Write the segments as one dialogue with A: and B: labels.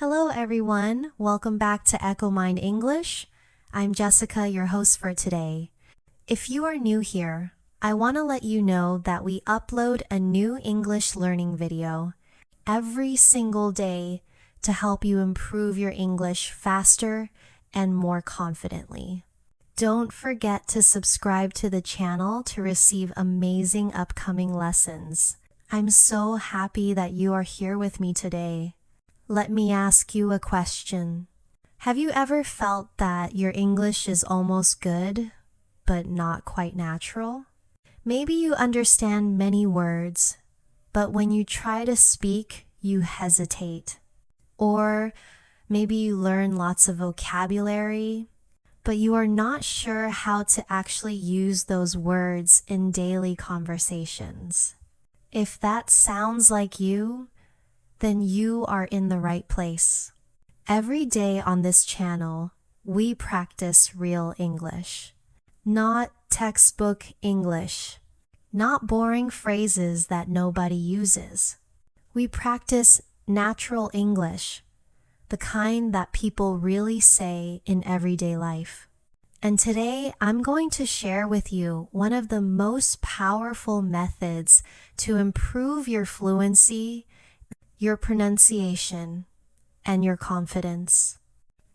A: Hello everyone, welcome back to EchoMind English. I'm Jessica, your host for today. If you are new here, I want to let you know that we upload a new English learning video every single day to help you improve your English faster and more confidently. Don't forget to subscribe to the channel to receive amazing upcoming lessons. I'm so happy that you are here with me today. Let me ask you a question. Have you ever felt that your English is almost good, but not quite natural? Maybe you understand many words, but when you try to speak, you hesitate. Or maybe you learn lots of vocabulary, but you are not sure how to actually use those words in daily conversations. If that sounds like you, then you are in the right place. Every day on this channel, we practice real English. Not textbook English. Not boring phrases that nobody uses. We practice natural English, the kind that people really say in everyday life. And today, I'm going to share with you one of the most powerful methods to improve your fluency, your pronunciation, and your confidence.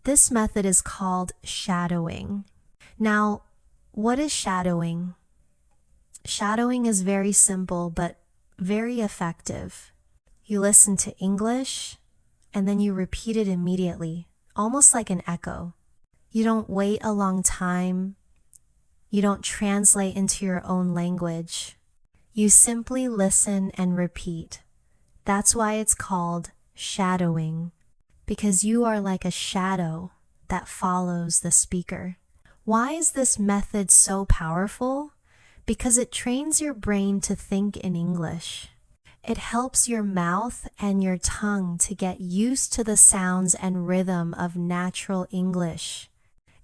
A: This method is called shadowing. Now, what is shadowing? Shadowing is very simple but very effective. You listen to English and then you repeat it immediately, almost like an echo. You don't wait a long time. You don't translate into your own language. You simply listen and repeat. That's why it's called shadowing, because you are like a shadow that follows the speaker. Why is this method so powerful? Because it trains your brain to think in English. It helps your mouth and your tongue to get used to the sounds and rhythm of natural English.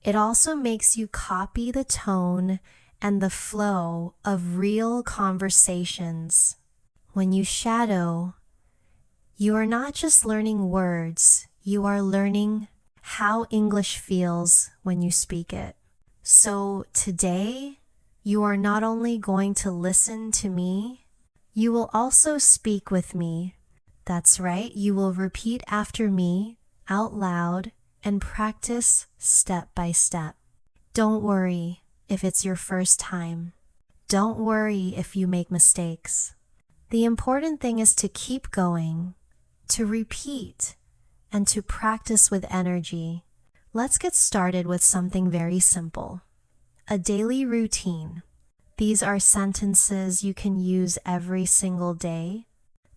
A: It also makes you copy the tone and the flow of real conversations. When you shadow, you are not just learning words, you are learning how English feels when you speak it. So today, you are not only going to listen to me, you will also speak with me. That's right, you will repeat after me out loud and practice step by step. Don't worry if it's your first time. Don't worry if you make mistakes. The important thing is to keep going, to repeat, and to practice with energy. Let's get started with something very simple. A daily routine. These are sentences you can use every single day.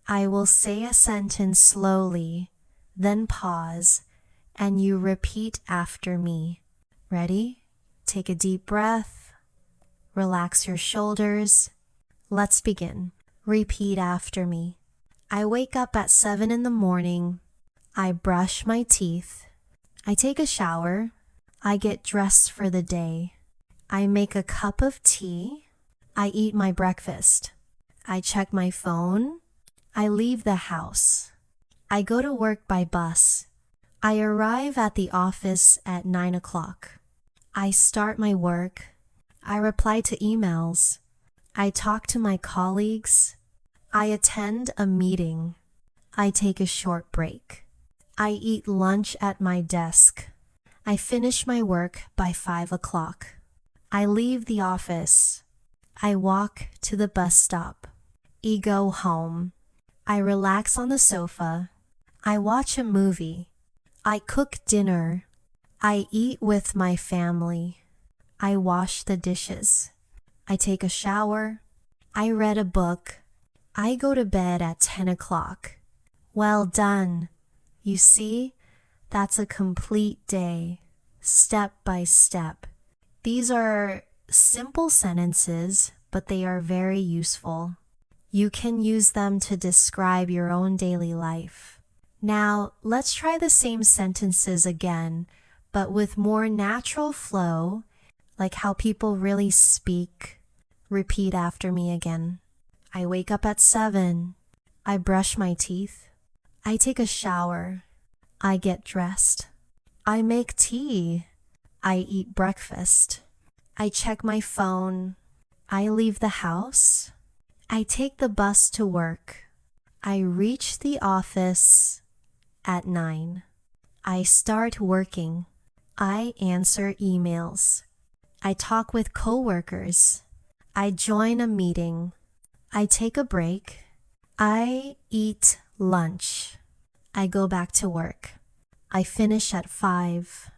A: I will say a sentence slowly, then pause, and you repeat after me. Ready? Take a deep breath. Relax your shoulders. Let's begin. Repeat after me. I wake up at 7 in the morning. I brush my teeth. I take a shower. I get dressed for the day. I make a cup of tea. I eat my breakfast. I check my phone. I leave the house. I go to work by bus. I arrive at the office at 9 o'clock. I start my work. I reply to emails. I talk to my colleagues. I attend a meeting. I take a short break. I eat lunch at my desk. I finish my work by 5 o'clock. I leave the office. I walk to the bus stop. I go home. I relax on the sofa. I watch a movie. I cook dinner. I eat with my family. I wash the dishes. I take a shower. I read a book. I go to bed at 10 o'clock. Well done. You see, that's a complete day, step by step. These are simple sentences, but they are very useful. You can use them to describe your own daily life. Now, let's try the same sentences again, but with more natural flow, like how people really speak. Repeat after me again. I wake up at 7. I brush my teeth. I take a shower. I get dressed. I make tea. I eat breakfast. I check my phone. I leave the house. I take the bus to work. I reach the office at 9. I start working. I answer emails. I talk with coworkers. I join a meeting. I take a break. I eat lunch. I go back to work. I finish at 5.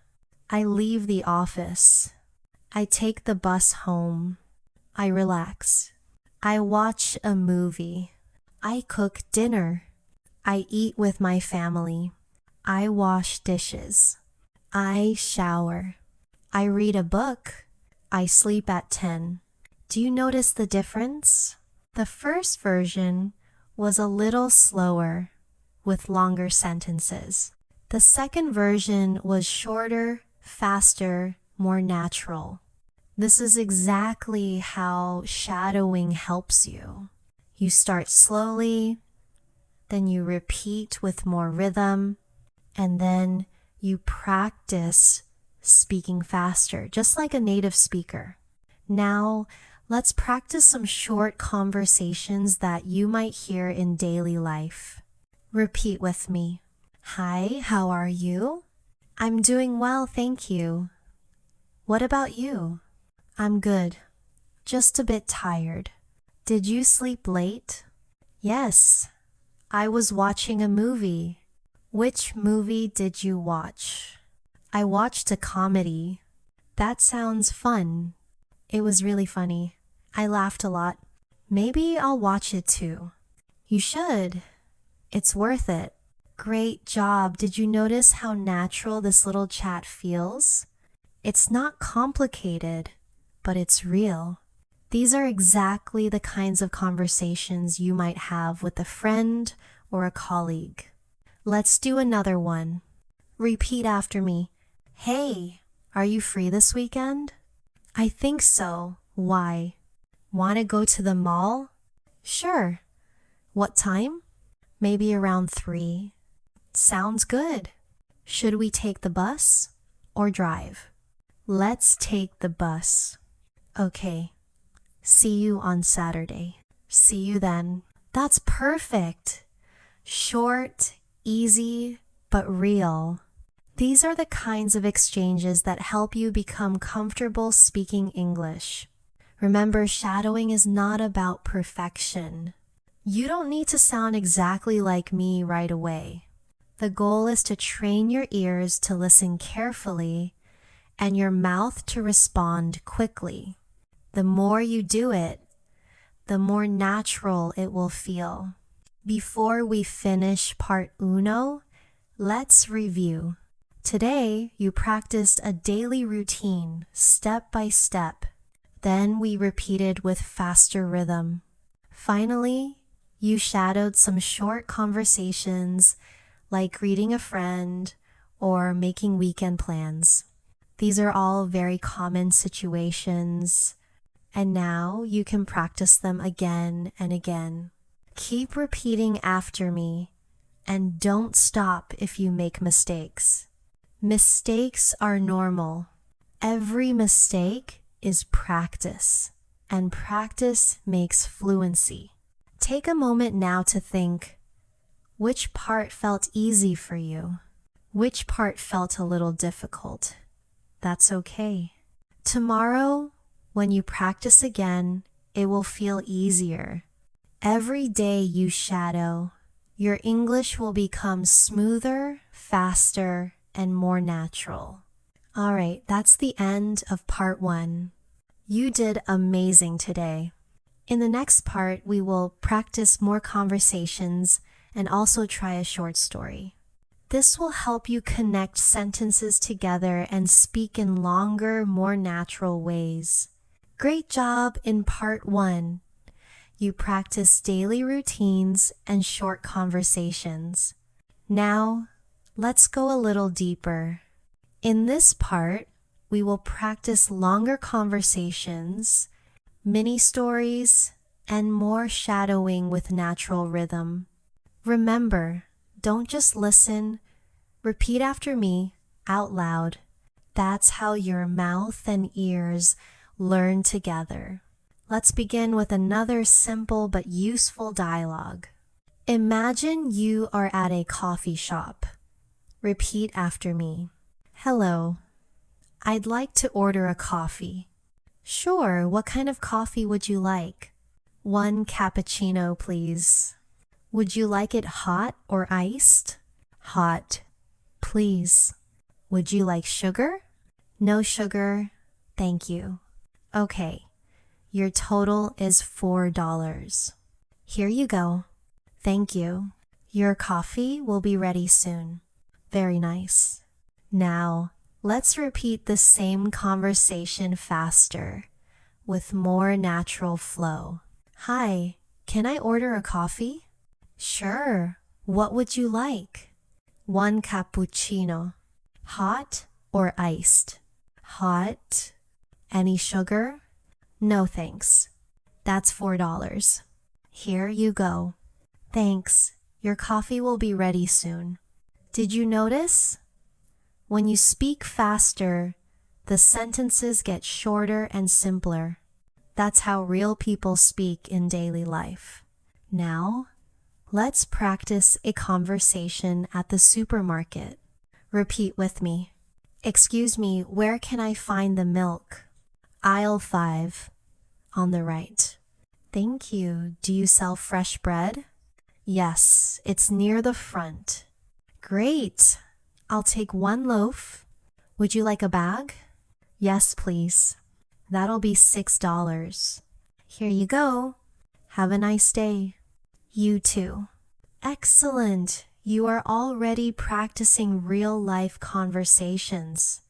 A: I leave the office. I take the bus home. I relax. I watch a movie. I cook dinner. I eat with my family. I wash dishes. I shower. I read a book. I sleep at 10. Do you notice the difference? The first version was a little slower, with longer sentences. The second version was shorter, faster, more natural. This is exactly how shadowing helps you. You start slowly, then you repeat with more rhythm, and then you practice speaking faster, just like a native speaker. Now, let's practice some short conversations that you might hear in daily life. Repeat with me. Hi, how are you? I'm doing well, thank you. What about you? I'm good. Just a bit tired. Did you sleep late? Yes, I was watching a movie. Which movie did you watch? I watched a comedy. That sounds fun. It was really funny. I laughed a lot. Maybe I'll watch it too. You should. It's worth it. Great job. Did you notice how natural this little chat feels? It's not complicated, but it's real. These are exactly the kinds of conversations you might have with a friend or a colleague. Let's do another one. Repeat after me. Hey, are you free this weekend? I think so. Why? Want to go to the mall? Sure. What time? Maybe around 3. Sounds good. Should we take the bus or drive? Let's take the bus. Okay. See you on Saturday. See you then. That's perfect. Short, easy, but real. These are the kinds of exchanges that help you become comfortable speaking English. Remember, shadowing is not about perfection. You don't need to sound exactly like me right away. The goal is to train your ears to listen carefully and your mouth to respond quickly. The more you do it, the more natural it will feel. Before we finish part uno, let's review. Today, you practiced a daily routine, step by step. Then we repeated with faster rhythm. Finally, you shadowed some short conversations like greeting a friend or making weekend plans. These are all very common situations, and now you can practice them again and again. Keep repeating after me, and don't stop if you make mistakes. Mistakes are normal. Every mistake is practice, and practice makes fluency. Take a moment now to think, which part felt easy for you? Which part felt a little difficult? That's okay. Tomorrow, when you practice again, it will feel easier. Every day you shadow, your English will become smoother, faster, and more natural. All right, that's the end of part 1. You did amazing today. In the next part, we will practice more conversations and also try a short story. This will help you connect sentences together and speak in longer, more natural ways. Great job in part 1. You practice daily routines and short conversations. Now, let's go a little deeper. In this part, we will practice longer conversations, mini stories, and more shadowing with natural rhythm. Remember, don't just listen, Repeat after me, out loud. That's how your mouth and ears learn together. Let's begin with another simple but useful dialogue. Imagine you are at a coffee shop. Repeat after me. Hello. I'd like to order a coffee. Sure, what kind of coffee would you like? One cappuccino, please. Would you like it hot or iced? Hot, please. Would you like sugar? No sugar, thank you. Okay, your total is $4. Here you go. Thank you. Your coffee will be ready soon. Very nice. Now, let's repeat the same conversation faster, with more natural flow. Hi, can I order a coffee? Sure. What would you like? One cappuccino. Hot or iced? Hot. Any sugar? No thanks. That's $4. Here you go. Thanks. Your coffee will be ready soon. Did you notice? When you speak faster, the sentences get shorter and simpler. That's how real people speak in daily life. Now, let's practice a conversation at the supermarket. Repeat with me. Excuse me, where can I find the milk? Aisle 5, on the right. Thank you. Do you sell fresh bread? Yes, it's near the front. Great. I'll take one loaf. Would you like a bag? Yes, please. That'll be $6. Here you go. Have a nice day. You too. Excellent. You are already practicing real-life conversations.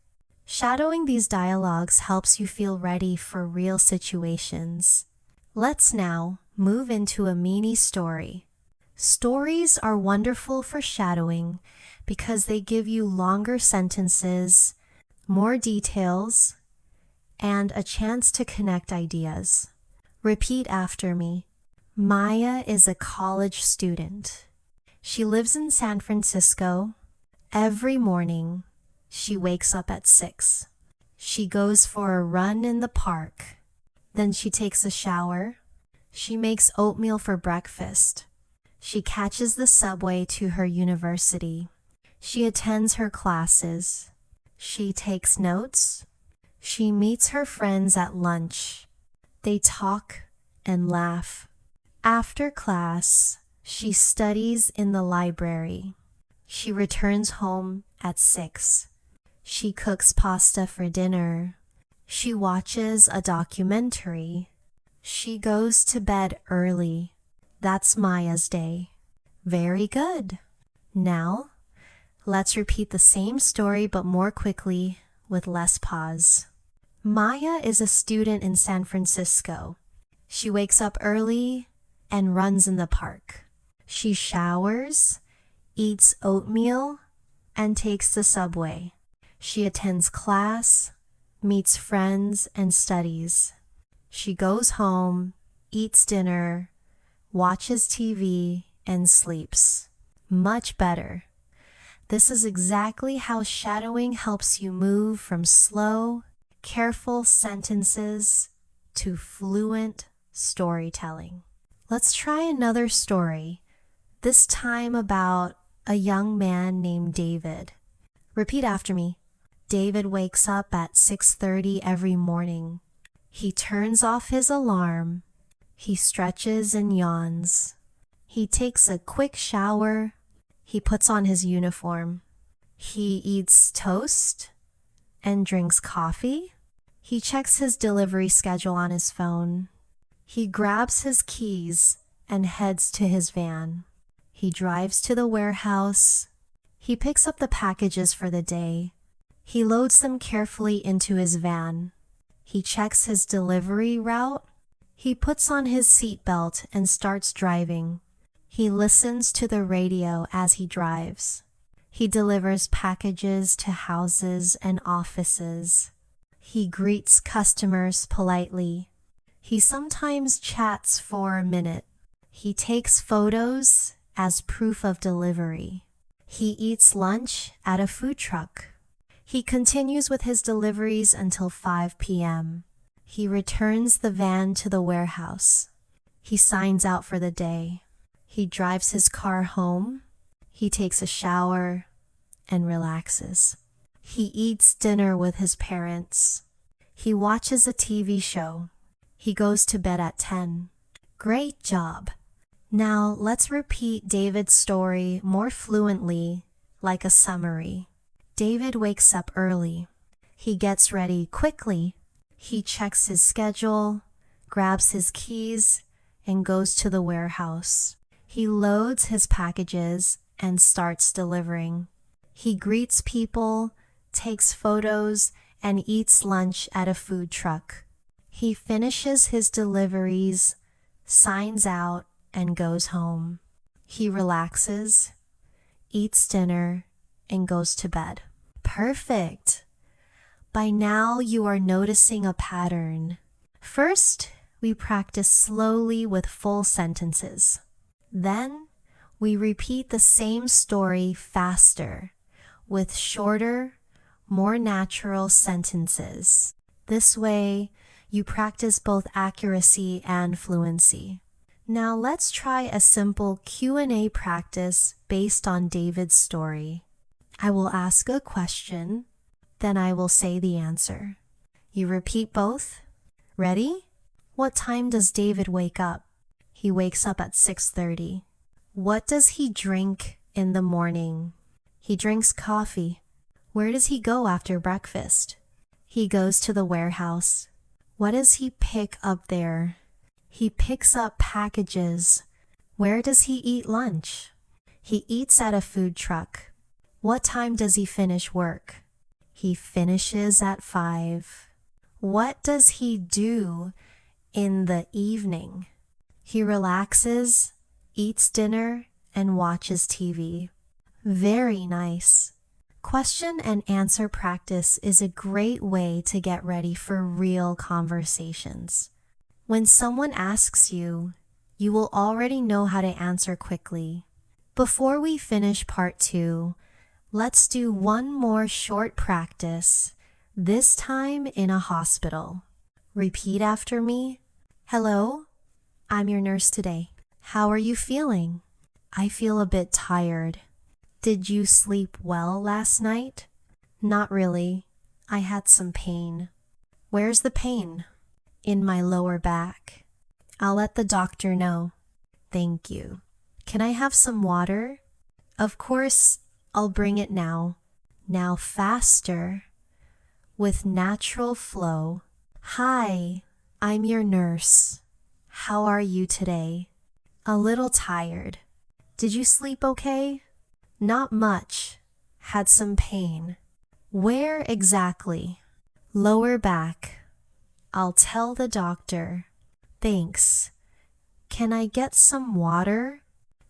A: Shadowing these dialogues helps you feel ready for real situations. Let's now move into a mini story. Stories are wonderful for shadowing because they give you longer sentences, more details, and a chance to connect ideas. Repeat after me. Maya is a college student. She lives in San Francisco. Every morning, she wakes up at 6. She goes for a run in the park. Then she takes a shower. She makes oatmeal for breakfast. She catches the subway to her university. She attends her classes. She takes notes. She meets her friends at lunch. They talk and laugh. After class, she studies in the library. She returns home at 6. She cooks pasta for dinner. She watches a documentary. She goes to bed early. That's Maya's day. Very good. Now, let's repeat the same story but more quickly with less pause. Maya is a student in San Francisco. She wakes up early and runs in the park. She showers, eats oatmeal, and takes the subway. She attends class, meets friends, and studies. She goes home, eats dinner, watches TV, and sleeps. Much better. This is exactly how shadowing helps you move from slow, careful sentences to fluent storytelling. Let's try another story, this time about a young man named David. Repeat after me. David wakes up at 6:30 every morning. He turns off his alarm. He stretches and yawns. He takes a quick shower. He puts on his uniform. He eats toast and drinks coffee. He checks his delivery schedule on his phone. He grabs his keys and heads to his van. He drives to the warehouse. He picks up the packages for the day. He loads them carefully into his van. He checks his delivery route. He puts on his seatbelt and starts driving. He listens to the radio as he drives. He delivers packages to houses and offices. He greets customers politely. He sometimes chats for a minute. He takes photos as proof of delivery. He eats lunch at a food truck. He continues with his deliveries until 5 p.m. He returns the van to the warehouse. He signs out for the day. He drives his car home. He takes a shower and relaxes. He eats dinner with his parents. He watches a TV show. He goes to bed at 10. Great job! Now let's repeat David's story more fluently, like a summary. David wakes up early. He gets ready quickly. He checks his schedule, grabs his keys, and goes to the warehouse. He loads his packages and starts delivering. He greets people, takes photos, and eats lunch at a food truck. He finishes his deliveries, signs out, and goes home. He relaxes, eats dinner, and goes to bed. Perfect! By now you are noticing a pattern. First, we practice slowly with full sentences. Then, we repeat the same story faster, with shorter, more natural sentences. This way, you practice both accuracy and fluency. Now let's try a simple Q&A practice based on David's story. I will ask a question, then I will say the answer. You repeat both. Ready? What time does David wake up? He wakes up at 6:30. What does he drink in the morning? He drinks coffee. Where does he go after breakfast? He goes to the warehouse. What does he pick up there? He picks up packages. Where does he eat lunch? He eats at a food truck. What time does he finish work? He finishes at 5. What does he do in the evening? He relaxes, eats dinner, and watches TV. Very nice. Question and answer practice is a great way to get ready for real conversations. When someone asks you, you will already know how to answer quickly. Before we finish part 2, let's do one more short practice, this time in a hospital. Repeat after me. Hello, I'm your nurse today. How are you feeling? I feel a bit tired. Did you sleep well last night? Not really. I had some pain. Where's the pain? In my lower back. I'll let the doctor know. Thank you. Can I have some water? Of course, I'll bring it now. Now faster. With natural flow. Hi, I'm your nurse. How are you today? A little tired. Did you sleep okay? Not much. Had some pain. Where exactly? Lower back. I'll tell the doctor. Thanks. Can I get some water?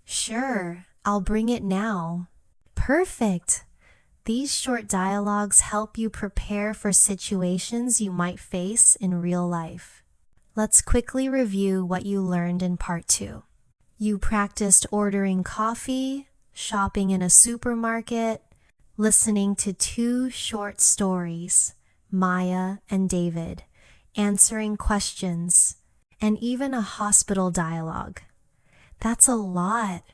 A: Sure, I'll bring it now. Perfect. These short dialogues help you prepare for situations you might face in real life. Let's quickly review what you learned in part 2. You practiced ordering coffee, shopping in a supermarket, listening to 2 short stories, Maya and David, answering questions, and even a hospital dialogue. That's a lot,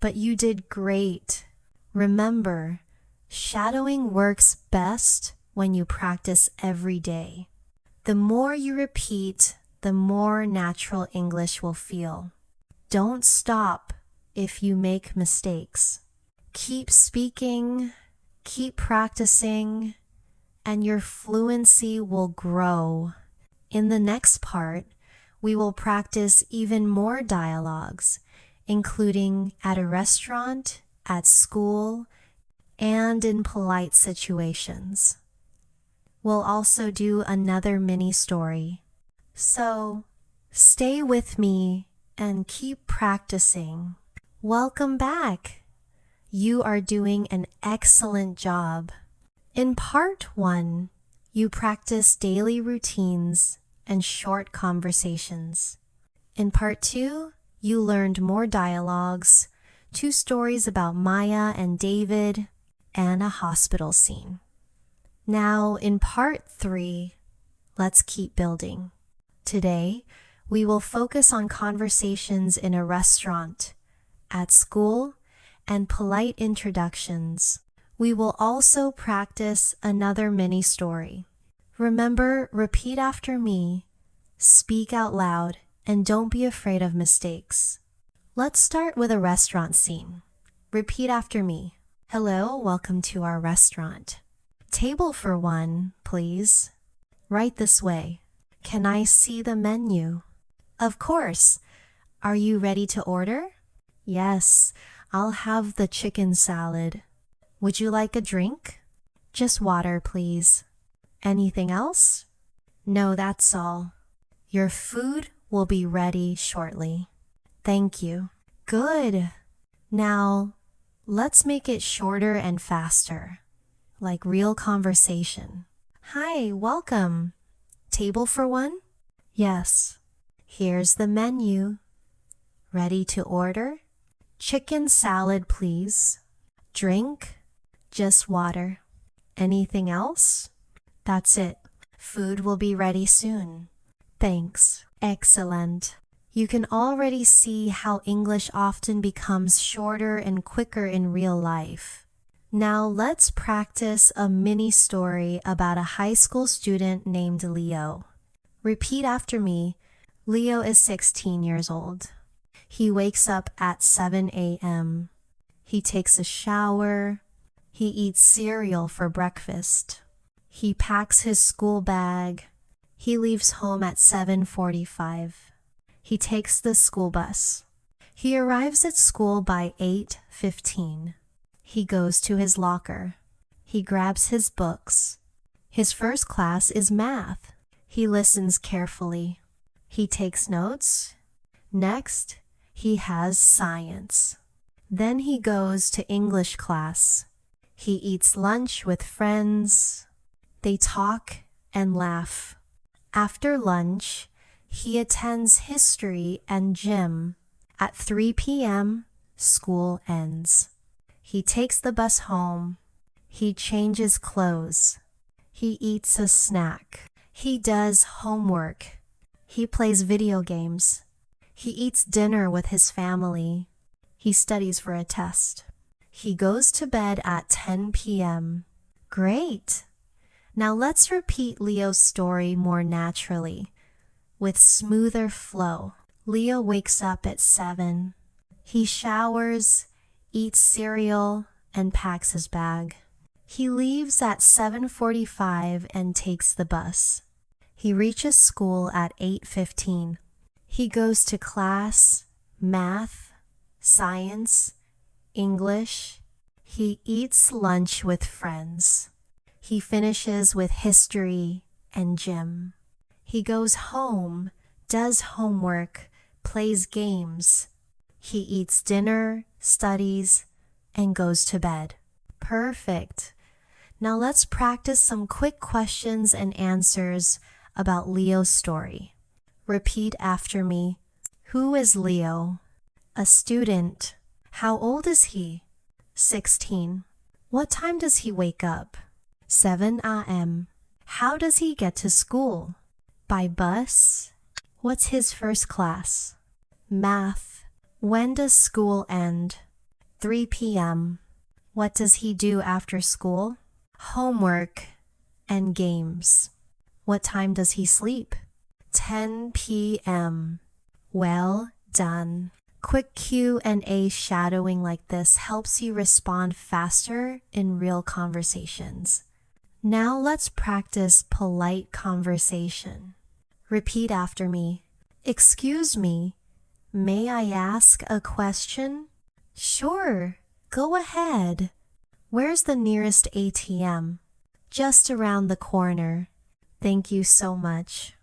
A: but you did great. Remember, shadowing works best when you practice every day. The more you repeat, the more natural English will feel. Don't stop if you make mistakes. Keep speaking, keep practicing, and your fluency will grow. In the next part, we will practice even more dialogues, including at a restaurant, at school, and in polite situations. We'll also do another mini story. So, stay with me and keep practicing. Welcome back! You are doing an excellent job. In part 1, you practice daily routines and short conversations. In part 2, you learned more dialogues, two stories about Maya and David, and a hospital scene. Now, in part 3, let's keep building. Today, we will focus on conversations in a restaurant, at school, and polite introductions. We will also practice another mini story. Remember, repeat after me, speak out loud, and don't be afraid of mistakes. Let's start with a restaurant scene. Repeat after me. Hello, welcome to our restaurant. Table for one, please. Right this way. Can I see the menu? Of course. Are you ready to order? Yes, I'll have the chicken salad. Would you like a drink? Just water, please. Anything else? No, that's all. Your food will be ready shortly. Thank you. Good. Now, let's make it shorter and faster, like real conversation. Hi, welcome. Table for one? Yes. Here's the menu. Ready to order? Chicken salad, please. Drink? Just water. Anything else? That's it. Food will be ready soon. Thanks. Excellent. You can already see how English often becomes shorter and quicker in real life. Now let's practice a mini story about a high school student named Leo. Repeat after me. Leo is 16 years old. He wakes up at 7 a.m. He takes a shower. He eats cereal for breakfast. He packs his school bag. He leaves home at 7:45. He takes the school bus. He arrives at school by 8:15. He goes to his locker. He grabs his books. His first class is math. He listens carefully. He takes notes. Next, he has science. Then he goes to English class. He eats lunch with friends. They talk and laugh. After lunch, he attends history and gym. At 3 p.m., school ends. He takes the bus home. He changes clothes. He eats a snack. He does homework. He plays video games. He eats dinner with his family. He studies for a test. He goes to bed at 10 p.m. Great! Now let's repeat Leo's story more naturally, with smoother flow. Leo wakes up at 7. He showers, eats cereal, and packs his bag. He leaves at 7:45 and takes the bus. He reaches school at 8:15. He goes to class, math, science, English. He eats lunch with friends. He finishes with history and gym. He goes home, does homework, plays games. He eats dinner, studies, and goes to bed. Perfect. Now let's practice some quick questions and answers about Leo's story. Repeat after me. Who is Leo? A student. How old is he? 16. What time does he wake up? 7 a.m. How does he get to school? By bus? What's his first class? Math. When does school end? 3 p.m. What does he do after school? Homework and games. What time does he sleep? 10 p.m. Well done. Quick Q&A shadowing like this helps you respond faster in real conversations. Now let's practice polite conversation. Repeat after me. Excuse me, may I ask a question? Sure, go ahead. Where's the nearest ATM? Just around the corner. Thank you so much.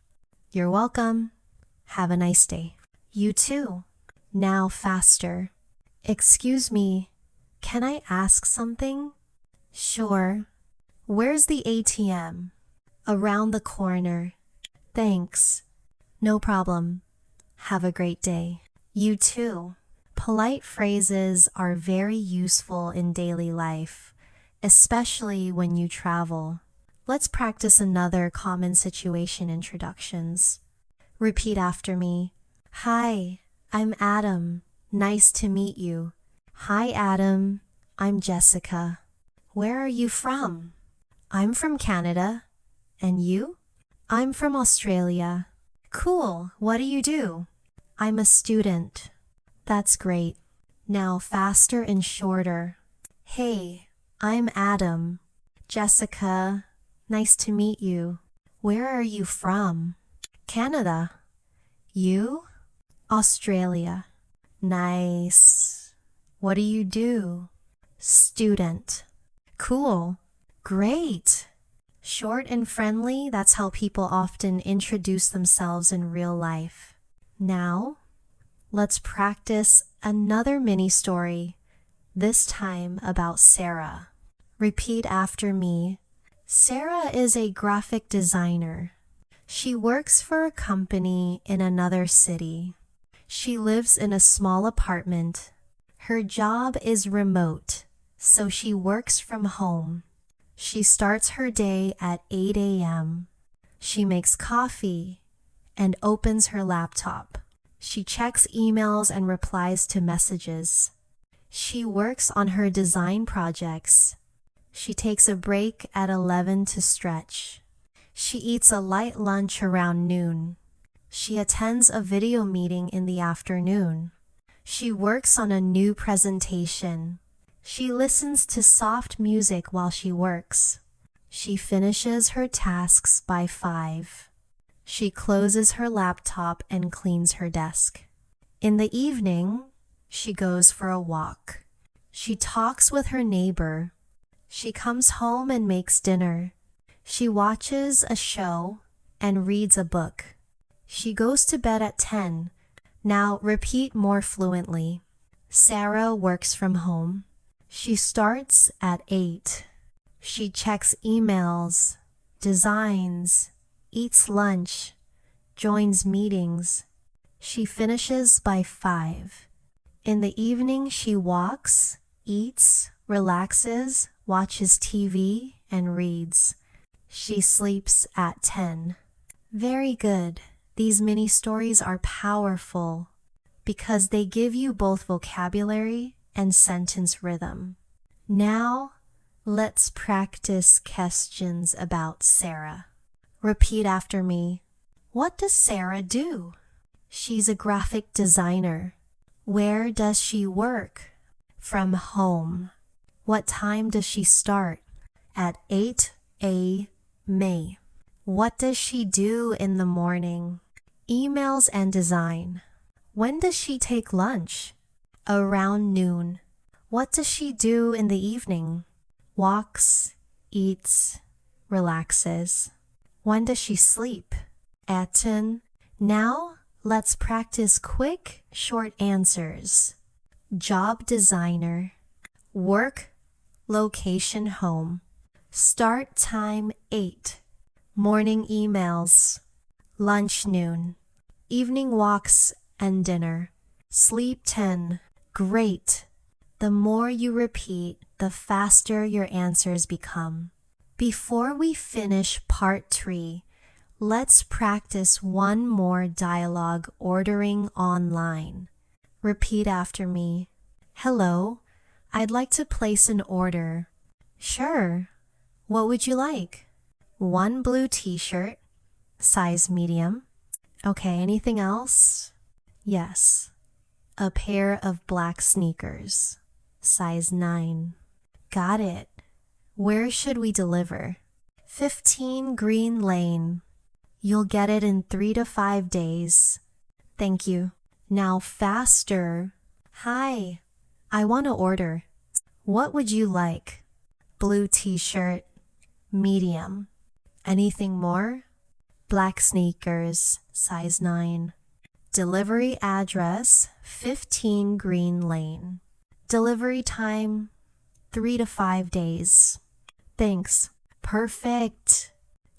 A: You're welcome. Have a nice day. You too. Now faster. Excuse me, can I ask something? Sure. Where's the ATM? Around the corner. Thanks. No problem. Have a great day. You too. Polite phrases are very useful in daily life, especially when you travel. Let's practice another common situation introductions. Repeat after me. Hi, I'm Adam. Nice to meet you. Hi, Adam. I'm Jessica. Where are you from? I'm from Canada. And you? I'm from Australia. Cool. What do you do? I'm a student. That's great. Now faster and shorter. Hey, I'm Adam. Jessica, nice to meet you. Where are you from? Canada. You? Australia. Nice. What do you do? Student. Cool. Great. Short and friendly, that's how people often introduce themselves in real life. Now, let's practice another mini story, this time about Sarah. Repeat after me. Sarah is a graphic designer. She works for a company in another city. She lives in a small apartment. Her job is remote, so she works from home. She starts her day at 8 a.m. She makes coffee and opens her laptop. She checks emails and replies to messages. She works on her design projects. She takes a break at 11 to stretch. She eats a light lunch around noon. She attends a video meeting in the afternoon. She works on a new presentation. She listens to soft music while she works. She finishes her tasks by 5. She closes her laptop and cleans her desk. In the evening, she goes for a walk. She talks with her neighbor. She comes home and makes dinner. She watches a show and reads a book. She goes to bed at 10. Now repeat more fluently. Sarah works from home. She starts at 8. She checks emails, designs, eats lunch, joins meetings. She finishes by 5. In the evening, she walks, eats, relaxes, watches TV, and reads. She sleeps at 10. Very good. These mini stories are powerful because they give you both vocabulary and sentence rhythm. Now, let's practice questions about Sarah. Repeat after me. What does Sarah do? She's a graphic designer. Where does she work? From home. What time does she start? At 8 a.m. What does she do in the morning? Emails and design. When does she take lunch? Around noon. What does she do in the evening? Walks, eats, relaxes. When does she sleep? At 10. Now, let's practice quick, short answers. Job designer. Work, location home. Start time 8. Morning emails. Lunch noon. Evening walks and dinner. Sleep 10. Great. The more you repeat, the faster your answers become. Before we finish part 3, let's practice one more dialogue ordering online. Repeat after me. Hello, I'd like to place an order. Sure. What would you like? 1 blue t-shirt, size medium. Okay, anything else? Yes. A pair of black sneakers, size 9. Got it. Where should we deliver? 15 Green Lane. You'll get it in 3 to 5 days. Thank you. Now faster. Hi, I want to order. What would you like? Blue t-shirt, medium. Anything more? Black sneakers, size 9. Delivery address, 15 Green Lane. Delivery time, 3 to 5 days. Thanks. Perfect.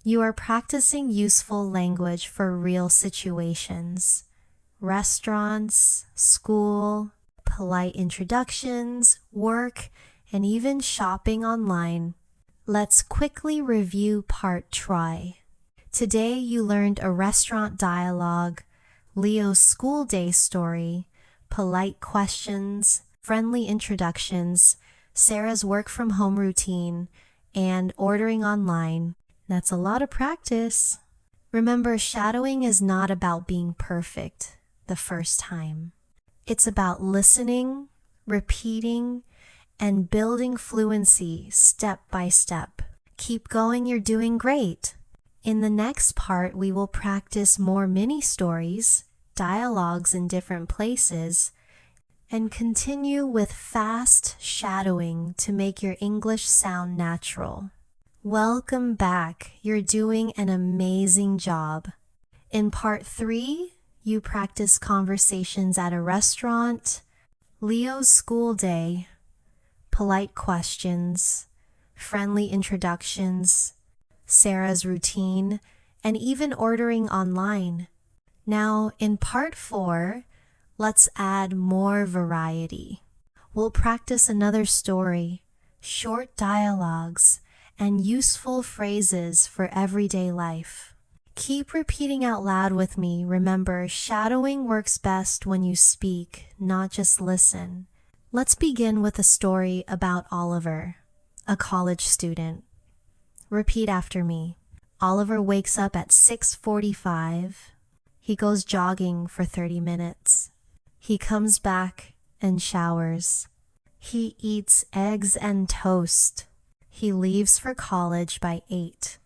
A: You are practicing useful language for real situations. Restaurants, school, polite introductions, work, and even shopping online. Let's quickly review part try. Today you learned a restaurant dialogue, Leo's school day story, polite questions, friendly introductions, Sarah's work from home routine, and ordering online. That's a lot of practice. Remember, shadowing is not about being perfect the first time. It's about listening, repeating, and building fluency step by step. Keep going, you're doing great. In the next part, we will practice more mini stories, dialogues in different places, and continue with fast shadowing to make your English sound natural. Welcome back. You're doing an amazing job. In part 3, you practice conversations at a restaurant, Leo's school day, polite questions, friendly introductions, Sarah's routine, and even ordering online. Now, in part 4, let's add more variety. We'll practice another story, short dialogues, and useful phrases for everyday life. Keep repeating out loud with me. Remember, shadowing works best when you speak, not just listen. Let's begin with a story about Oliver, a college student. Repeat after me. Oliver wakes up at 6:45. He goes jogging for 30 minutes. He comes back and showers. He eats eggs and toast. He leaves for college by 8.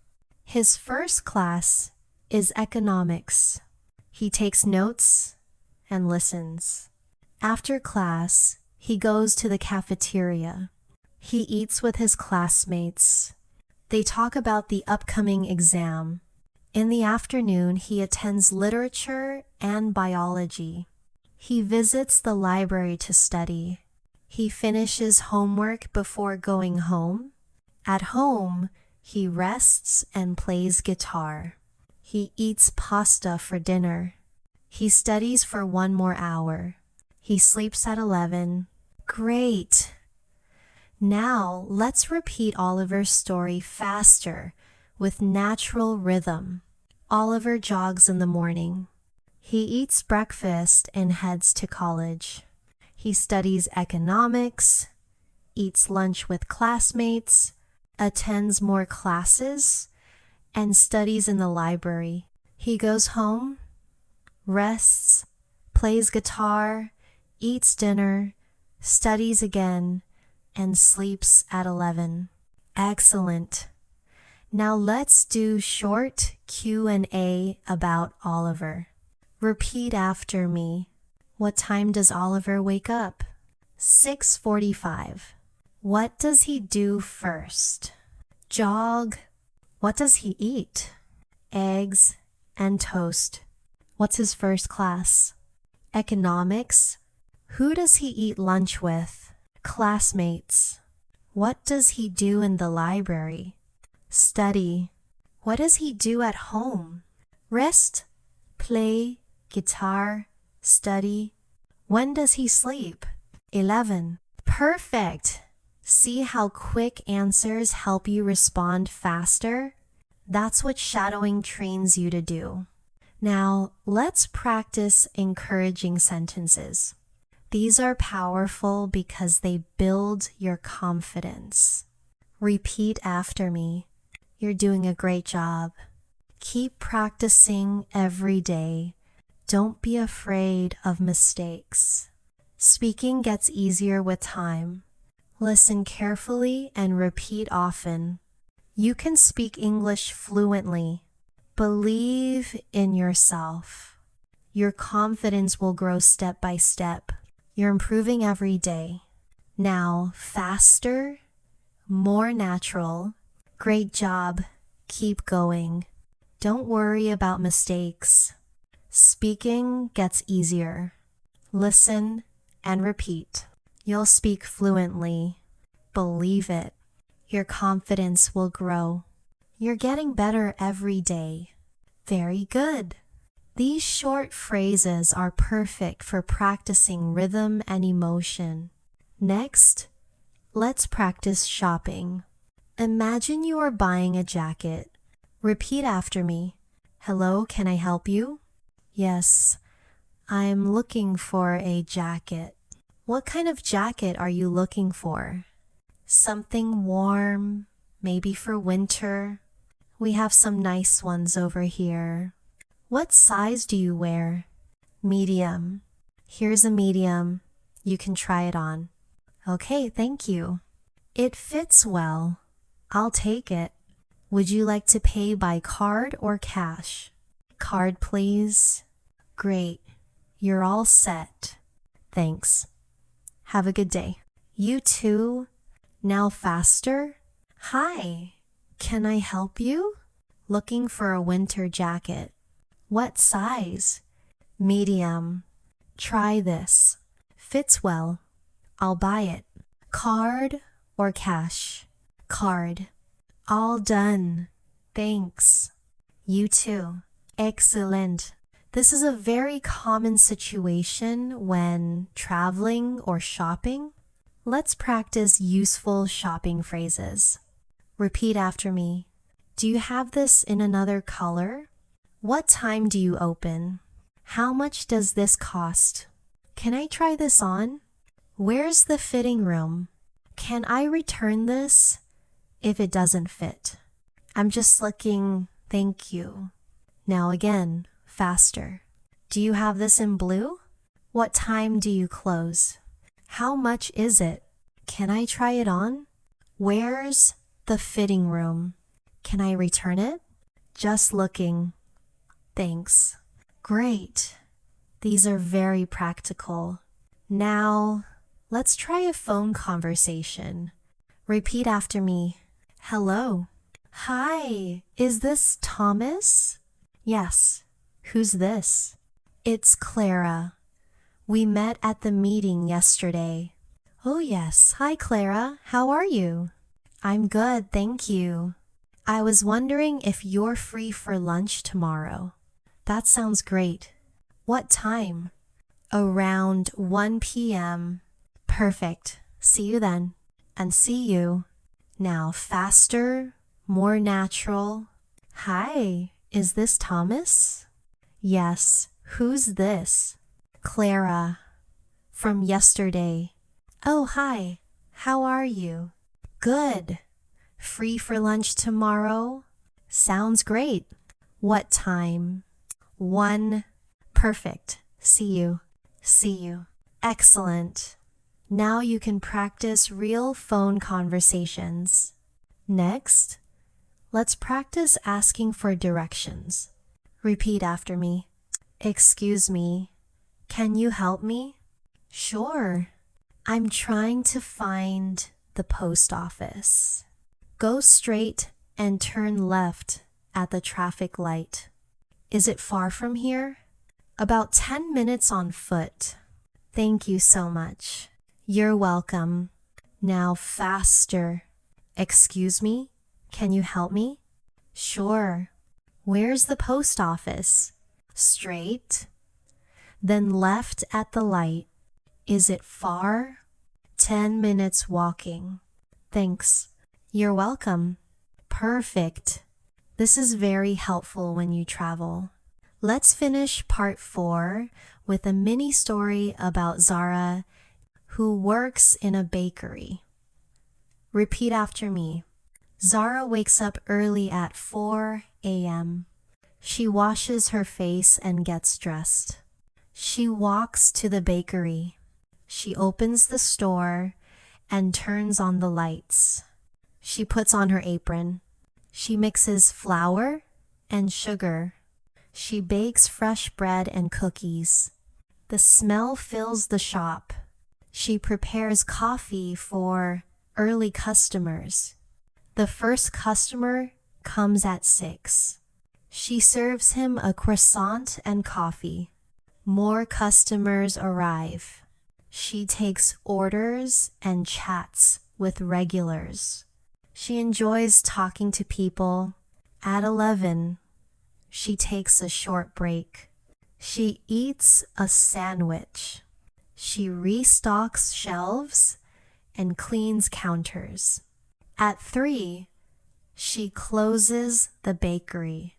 A: His first class is economics. He takes notes and listens. After class, he goes to the cafeteria. He eats with his classmates. They talk about the upcoming exam. In the afternoon, he attends literature and biology. He visits the library to study. He finishes homework before going home. At home, he rests and plays guitar. He eats pasta for dinner. He studies for 1 more hour. He sleeps at 11. Great! Now, let's repeat Oliver's story faster with natural rhythm. Oliver jogs in the morning. He eats breakfast and heads to college. He studies economics, eats lunch with classmates, attends more classes, and studies in the library. He goes home, rests, plays guitar, eats dinner, studies again, and sleeps at 11. Excellent. Now let's do short Q&A about Oliver. Repeat after me. What time does Oliver wake up? 6:45. What does he do first? Jog. What does he eat? Eggs and toast. What's his first class? Economics. Who does he eat lunch with? Classmates. What does he do in the library? Study. What does he do at home? Rest, play, guitar, study. When does he sleep? 11. Perfect! See how quick answers help you respond faster? That's what shadowing trains you to do. Now, let's practice encouraging sentences. These are powerful because they build your confidence. Repeat after me. You're doing a great job. Keep practicing every day. Don't be afraid of mistakes. Speaking gets easier with time. Listen carefully and repeat often. You can speak English fluently. Believe in yourself. Your confidence will grow step by step. You're improving every day. Now, faster, more natural. Great job. Keep going. Don't worry about mistakes. Speaking gets easier. Listen and repeat. You'll speak fluently. Believe it. Your confidence will grow. You're getting better every day. Very good. These short phrases are perfect for practicing rhythm and emotion. Next, let's practice shopping. Imagine you are buying a jacket. Repeat after me. Hello, can I help you? Yes, I'm looking for a jacket. What kind of jacket are you looking for? Something warm, maybe for winter. We have some nice ones over here. What size do you wear? Medium. Here's a medium. You can try it on. Okay, thank you. It fits well. I'll take it. Would you like to pay by card or cash? Card, please. Great. You're all set. Thanks. Have a good day. You too. Now faster. Hi. Can I help you? Looking for a winter jacket. What size? Medium. Try this. Fits well. I'll buy it. Card or cash? Card. All done. Thanks. You too. Excellent. This is a very common situation when traveling or shopping. Let's practice useful shopping phrases. Repeat after me. Do you have this in another color? What time do you open? How much does this cost? Can I try this on? Where's the fitting room? Can I return this if it doesn't fit? I'm just looking, thank you. Now again, faster. Do you have this in blue? What time do you close? How much is it? Can I try it on? Where's the fitting room? Can I return it? Just looking. Thanks. Great. These are very practical. Now, let's try a phone conversation. Repeat after me. Hello. Hi. Is this Thomas? Yes. Who's this? It's Clara. We met at the meeting yesterday. Oh yes. Hi Clara. How are you? I'm good, thank you. I was wondering if you're free for lunch tomorrow. That sounds great. What time? Around 1 p.m. Perfect. See you then. And see you. Now faster, more natural. Hi, is this Thomas? Yes. Who's this? Clara. From yesterday. Oh, hi. How are you? Good. Free for lunch tomorrow? Sounds great. What time? 1. Perfect. See you. See you. Excellent. Now you can practice real phone conversations. Next, let's practice asking for directions. Repeat after me. Excuse me. Can you help me? Sure. I'm trying to find the post office. Go straight and turn left at the traffic light. Is it far from here? About 10 minutes on foot. Thank you so much. You're welcome. Now faster. Excuse me? Can you help me? Sure. Where's the post office? Straight. Then left at the light. Is it far? 10 minutes walking. Thanks. You're welcome. Perfect. This is very helpful when you travel. Let's finish part 4 with a mini story about Zara, who works in a bakery. Repeat after me. Zara wakes up early at 4 a.m. She washes her face and gets dressed. She walks to the bakery. She opens the store and turns on the lights. She puts on her apron. She mixes flour and sugar. She bakes fresh bread and cookies. The smell fills the shop. She prepares coffee for early customers. The first customer comes at 6. She serves him a croissant and coffee. More customers arrive. She takes orders and chats with regulars. She enjoys talking to people. At 11, she takes a short break. She eats a sandwich. She restocks shelves and cleans counters. At 3, she closes the bakery.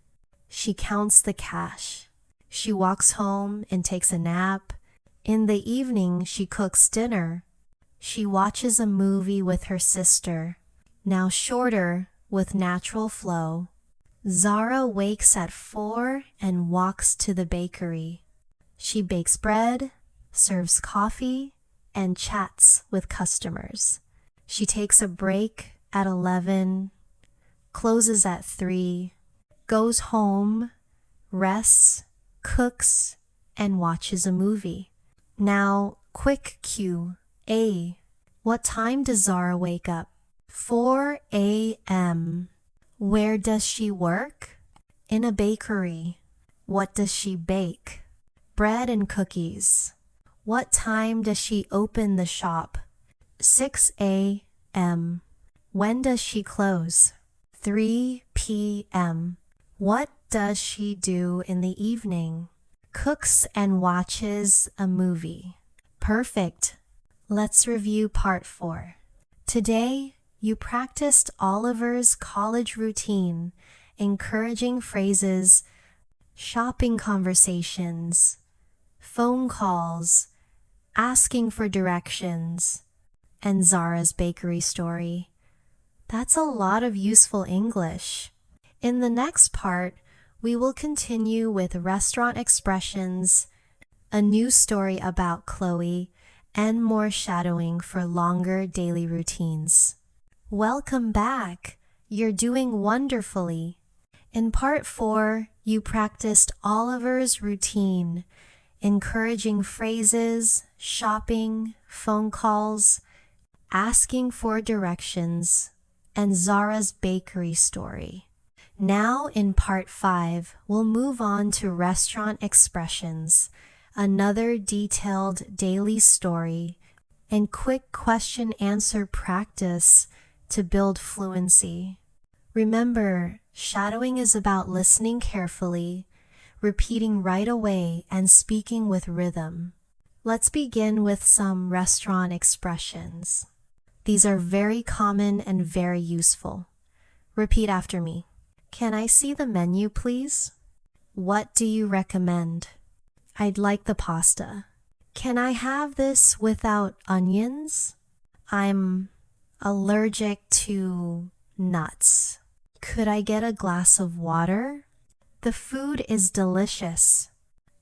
A: She counts the cash. She walks home and takes a nap. In the evening, she cooks dinner. She watches a movie with her sister. Now shorter with natural flow. Zara wakes at 4 and walks to the bakery. She bakes bread, serves coffee, and chats with customers. She takes a break at 11, closes at 3, goes home, rests, cooks, and watches a movie. Now, quick cue. A. What time does Zara wake up? 4 a.m. Where does she work? In a bakery. What does she bake? Bread and cookies. What time does she open the shop? 6 a.m. When does she close? 3 p.m. What does she do in the evening? Cooks and watches a movie. Perfect. Let's review part 4. Today, you practiced Oliver's college routine, encouraging phrases, shopping conversations, phone calls, asking for directions, and Zara's bakery story. That's a lot of useful English. In the next part, we will continue with restaurant expressions, a new story about Chloe, and more shadowing for longer daily routines. Welcome back! You're doing wonderfully. In part 4, you practiced Oliver's routine, encouraging phrases, shopping, phone calls, asking for directions, and Zara's bakery story. Now in part 5, we'll move on to restaurant expressions, another detailed daily story, and quick question-answer practice to build fluency. Remember, shadowing is about listening carefully, repeating right away, and speaking with rhythm. Let's begin with some restaurant expressions. These are very common and very useful. Repeat after me. Can I see the menu, please? What do you recommend? I'd like the pasta. Can I have this without onions? I'm allergic to nuts. Could I get a glass of water? The food is delicious.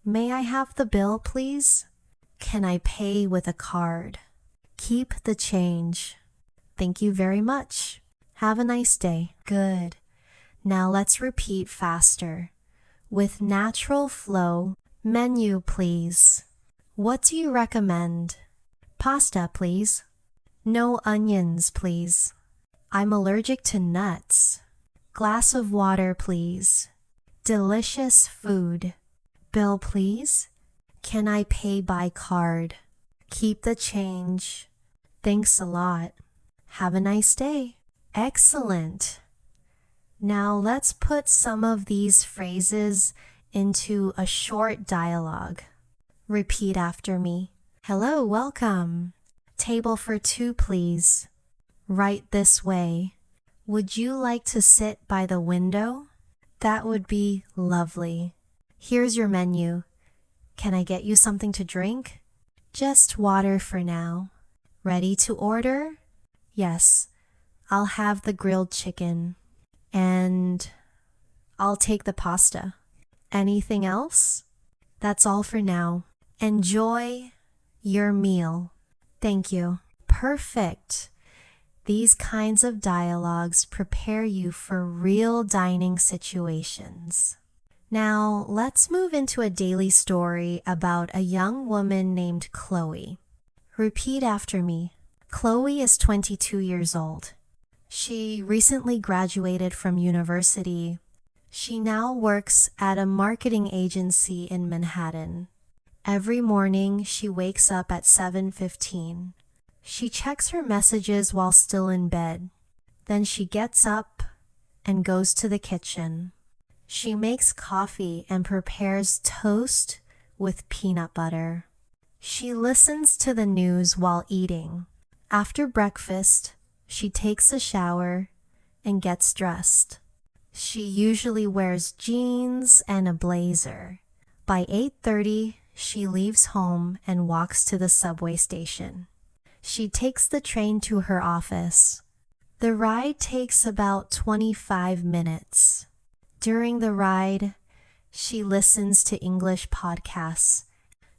A: May I have the bill, please? Can I pay with a card? Keep the change. Thank you very much. Have a nice day. Good. Now let's repeat faster. With natural flow, menu, please. What do you recommend? Pasta, please. No onions, please. I'm allergic to nuts. Glass of water, please. Delicious food. Bill, please. Can I pay by card? Keep the change. Thanks a lot. Have a nice day. Excellent. Now let's put some of these phrases into a short dialogue. Repeat after me. Hello, welcome. Table for 2, please. Right this way. Would you like to sit by the window? That would be lovely. Here's your menu. Can I get you something to drink? Just water for now. Ready to order? Yes, I'll have the grilled chicken. And I'll take the pasta. Anything else? That's all for now. Enjoy your meal. Thank you. Perfect. These kinds of dialogues prepare you for real dining situations. Now, let's move into a daily story about a young woman named Chloe. Repeat after me. Chloe is 22 years old. She recently graduated from university. She now works at a marketing agency in Manhattan. Every morning, she wakes up at 7:15. She checks her messages while still in bed. Then she gets up and goes to the kitchen. She makes coffee and prepares toast, with peanut butter. She listens to the news while eating. After breakfast, she takes a shower and gets dressed. She usually wears jeans and a blazer. By 8:30, she leaves home and walks to the subway station. She takes the train to her office. The ride takes about 25 minutes. During the ride, she listens to English podcasts.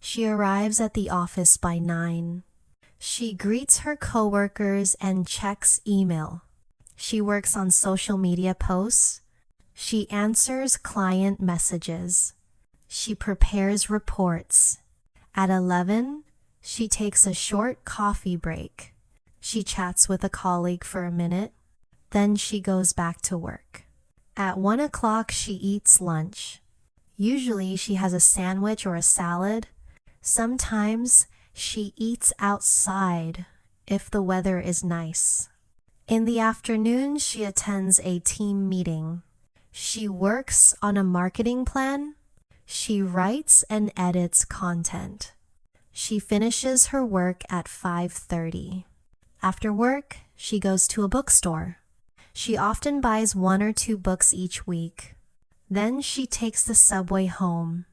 A: She arrives at the office by 9. She greets her coworkers and checks email. She works on social media posts. She answers client messages. She prepares reports. At 11, she takes a short coffee break. She chats with a colleague for a minute. Then she goes back to work. At 1 o'clock, she eats lunch. Usually, she has a sandwich or a salad. Sometimes, she eats outside if the weather is nice. In the afternoon, she attends a team meeting. She works on a marketing plan. She writes and edits content. She finishes her work at 5:30. After work, she goes to a bookstore. She often buys 1 or 2 books each week. Then she takes the subway home.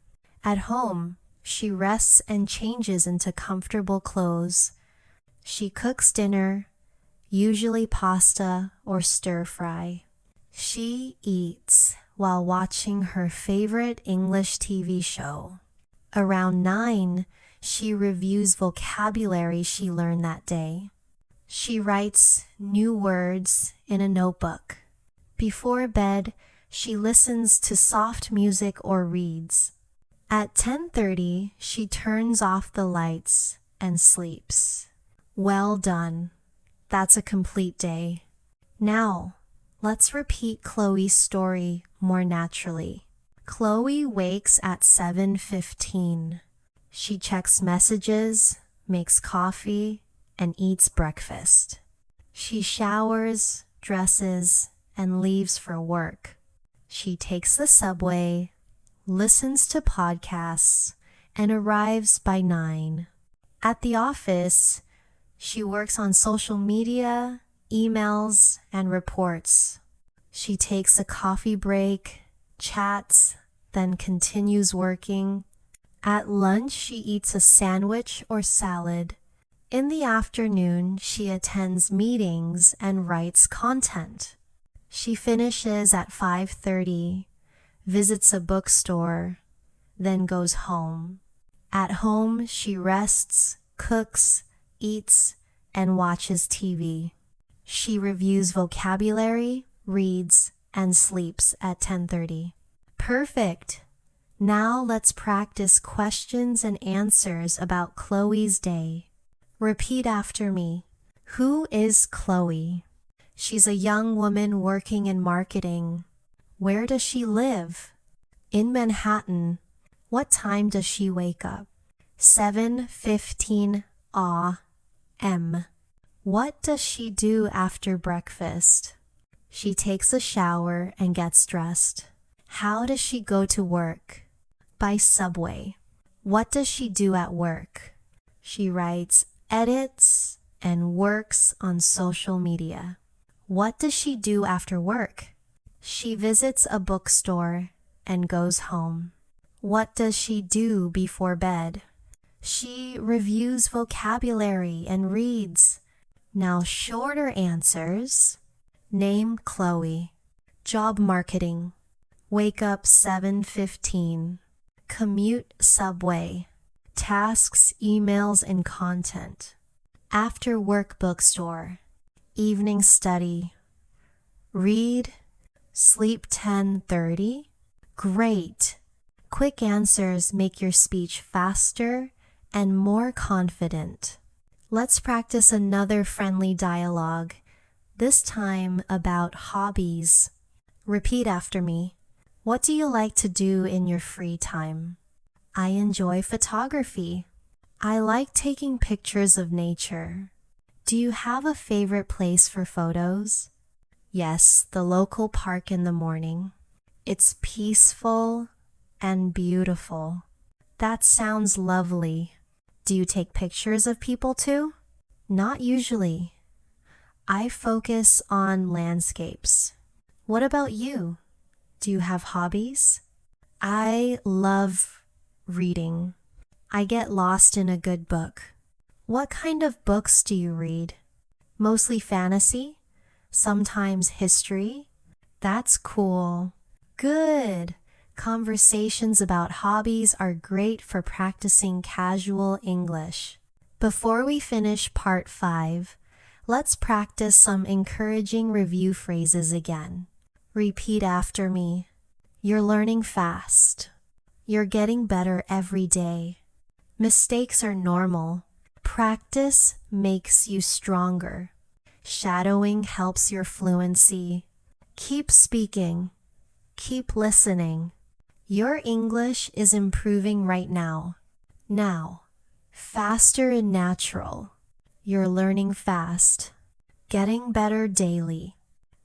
A: At home, she rests and changes into comfortable clothes. She cooks dinner, usually pasta or stir-fry. She eats while watching her favorite English TV show. Around 9, she reviews vocabulary she learned that day. She writes new words in a notebook. Before bed, she listens to soft music or reads. At 10:30, she turns off the lights and sleeps. Well done. That's a complete day. Now, let's repeat Chloe's story more naturally. Chloe wakes at 7:15. She checks messages, makes coffee, and eats breakfast. She showers, dresses, and leaves for work. She takes the subway, listens to podcasts, and arrives by 9. At the office, she works on social media, emails, and reports. She takes a coffee break, chats, then continues working. At lunch, she eats a sandwich or salad. In the afternoon, she attends meetings and writes content. She finishes at 5:30, visits a bookstore, then goes home. At home, she rests, cooks, eats, and watches TV. She reviews vocabulary, reads, and sleeps at 10:30. Perfect! Now let's practice questions and answers about Chloe's day. Repeat after me. Who is Chloe? She's a young woman working in marketing. Where does she live? In Manhattan. What time does she wake up? 7:15 a.m. What does she do after breakfast? She takes a shower and gets dressed. How does she go to work? By subway. What does she do at work? She writes, edits, and works on social media. What does she do after work? She visits a bookstore and goes home. What does she do before bed? She reviews vocabulary and reads. Now shorter answers. Name Chloe. Job marketing. Wake up 7:15. Commute subway. Tasks, emails, and content. After work bookstore. Evening study. Read. Sleep 10:30. Great. Quick answers make your speech faster and more confident. Let's practice another friendly dialogue, this time about hobbies. Repeat after me. What do you like to do in your free time? I enjoy photography. I like taking pictures of nature. Do you have a favorite place for photos? Yes, the local park in the morning. It's peaceful and beautiful. That sounds lovely. Do you take pictures of people too? Not usually. I focus on landscapes. What about you? Do you have hobbies? I love reading. I get lost in a good book. What kind of books do you read? Mostly fantasy? Sometimes history? That's cool. Good. Conversations about hobbies are great for practicing casual English. Before we finish part 5, let's practice some encouraging review phrases again. Repeat after me. You're learning fast. You're getting better every day. Mistakes are normal. Practice makes you stronger. Shadowing helps your fluency. Keep speaking. Keep listening. Your English is improving right now. Now, faster and natural. You're learning fast. Getting better daily.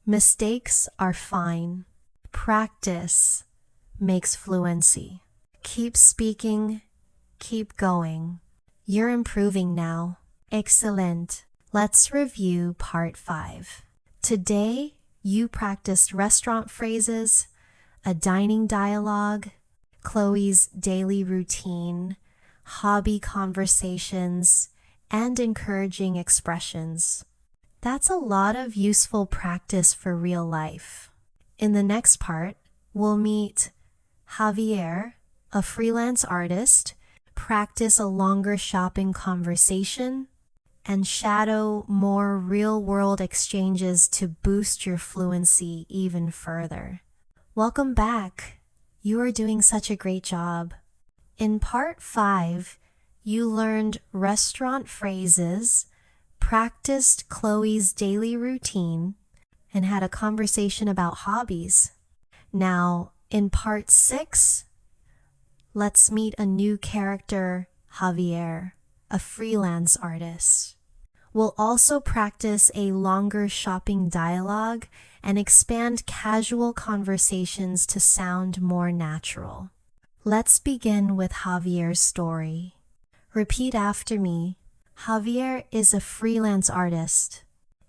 A: Mistakes are fine. Practice makes fluency. Keep speaking. Keep going. You're improving now. Excellent. Let's review part 5. Today, you practiced restaurant phrases, a dining dialogue, Chloe's daily routine, hobby conversations, and encouraging expressions. That's a lot of useful practice for real life. In the next part, we'll meet Javier, a freelance artist, practice a longer shopping conversation, and shadow more real-world exchanges to boost your fluency even further. Welcome back. You are doing such a great job. In part 5, you learned restaurant phrases, practiced Chloe's daily routine, and had a conversation about hobbies. Now, in part 6, let's meet a new character, Javier, a freelance artist. We'll also practice a longer shopping dialogue and expand casual conversations to sound more natural. Let's begin with Javier's story. Repeat after me. Javier is a freelance artist.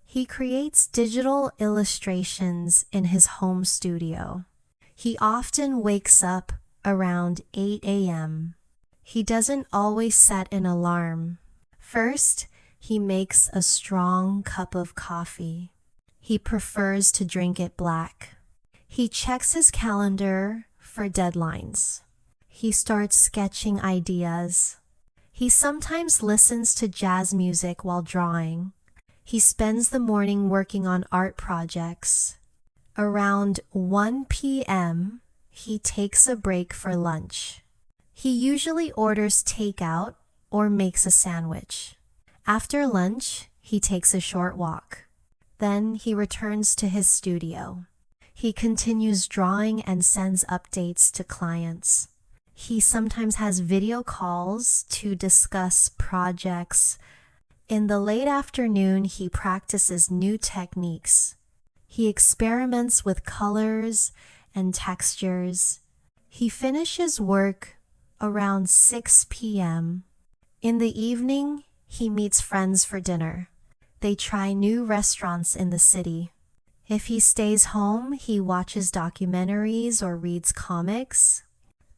A: He creates digital illustrations in his home studio. He often wakes up around 8 a.m. He doesn't always set an alarm. First, he makes a strong cup of coffee. He prefers to drink it black. He checks his calendar for deadlines. He starts sketching ideas. He sometimes listens to jazz music while drawing. He spends the morning working on art projects. Around 1 p.m., he takes a break for lunch. He usually orders takeout or makes a sandwich. After lunch, he takes a short walk. Then he returns to his studio. He continues drawing and sends updates to clients. He sometimes has video calls to discuss projects. In the late afternoon, he practices new techniques. He experiments with colors and textures. He finishes work around 6 p.m. In the evening, he meets friends for dinner. They try new restaurants in the city. If he stays home, he watches documentaries or reads comics.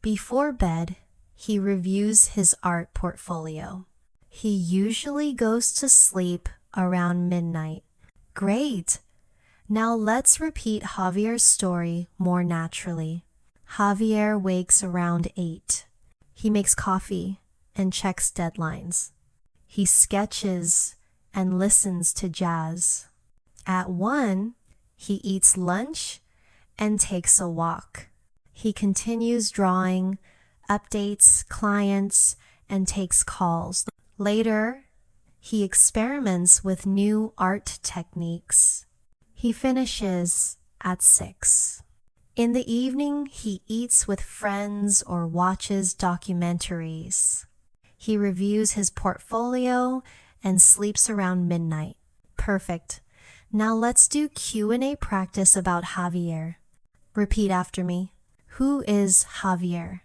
A: Before bed, he reviews his art portfolio. He usually goes to sleep around midnight. Great! Now let's repeat Javier's story more naturally. Javier wakes around 8. He makes coffee and checks deadlines. He sketches and listens to jazz. At 1, he eats lunch and takes a walk. He continues drawing, updates clients, and takes calls. Later, he experiments with new art techniques. He finishes at 6. In the evening, he eats with friends or watches documentaries. He reviews his portfolio and sleeps around midnight. Perfect. Now let's do Q&A practice about Javier. Repeat after me. Who is Javier?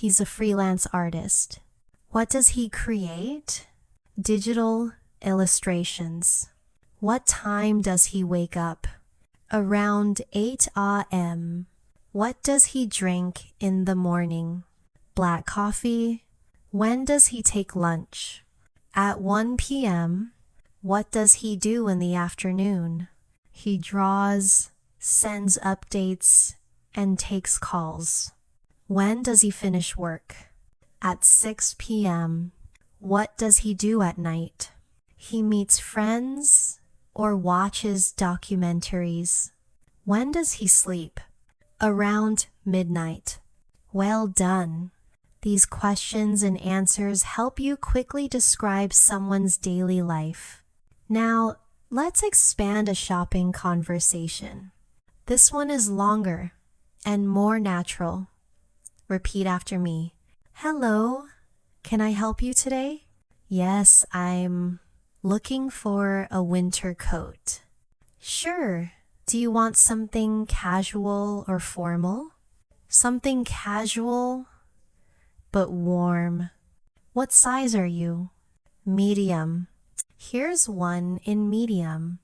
A: He's a freelance artist. What does he create? Digital illustrations. What time does he wake up? Around 8 a.m. What does he drink in the morning? Black coffee. When does he take lunch? At 1 p.m. What does he do in the afternoon? He draws, sends updates, and takes calls. When does he finish work? At 6 p.m. What does he do at night? He meets friends or watches documentaries. When does he sleep? Around midnight. Well done. These questions and answers help you quickly describe someone's daily life. Now, let's expand a shopping conversation. This one is longer and more natural. Repeat after me. Hello, can I help you today? Yes, I'm looking for a winter coat. Sure. Do you want something casual or formal? Something casual, but warm. What size are you? Medium. Here's one in medium.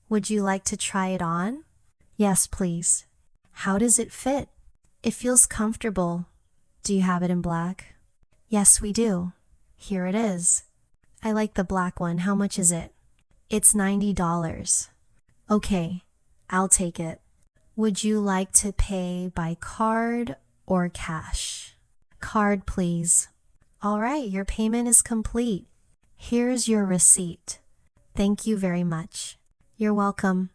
A: Would you like to try it on? Yes, please. How does it fit? It feels comfortable. Do you have it in black? Yes, we do. Here it is. I like the black one. How much is it? It's $90. Okay, I'll take it. Would you like to pay by card or cash? Card, please. All right, your payment is complete. Here's your receipt. Thank you very much. You're welcome.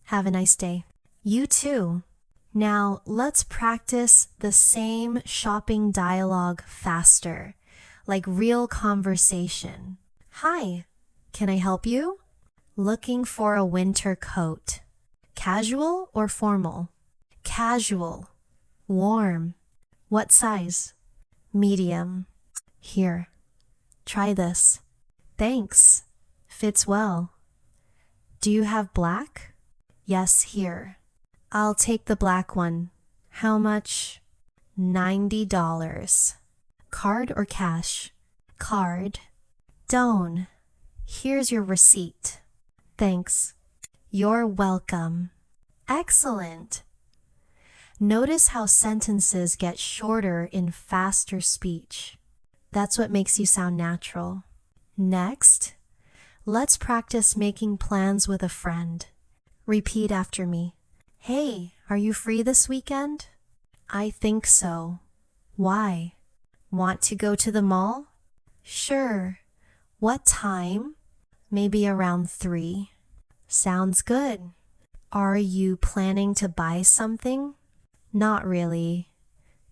A: Have a nice day. You too. Now, let's practice the same shopping dialogue faster, like real conversation. Hi, can I help you? Looking for a winter coat. Casual or formal? Casual. Warm. What size? Medium. Here, try this. Thanks. Fits well. Do you have black? Yes, here. I'll take the black one. How much? $90. Card or cash? Card. Done. Here's your receipt. Thanks. You're welcome. Excellent. Notice how sentences get shorter in faster speech. That's what makes you sound natural. Next, let's practice making plans with a friend. Repeat after me. Hey, are you free this weekend? I think so. Why? Want to go to the mall? Sure. What time? Maybe around 3. Sounds good. Are you planning to buy something? Not really.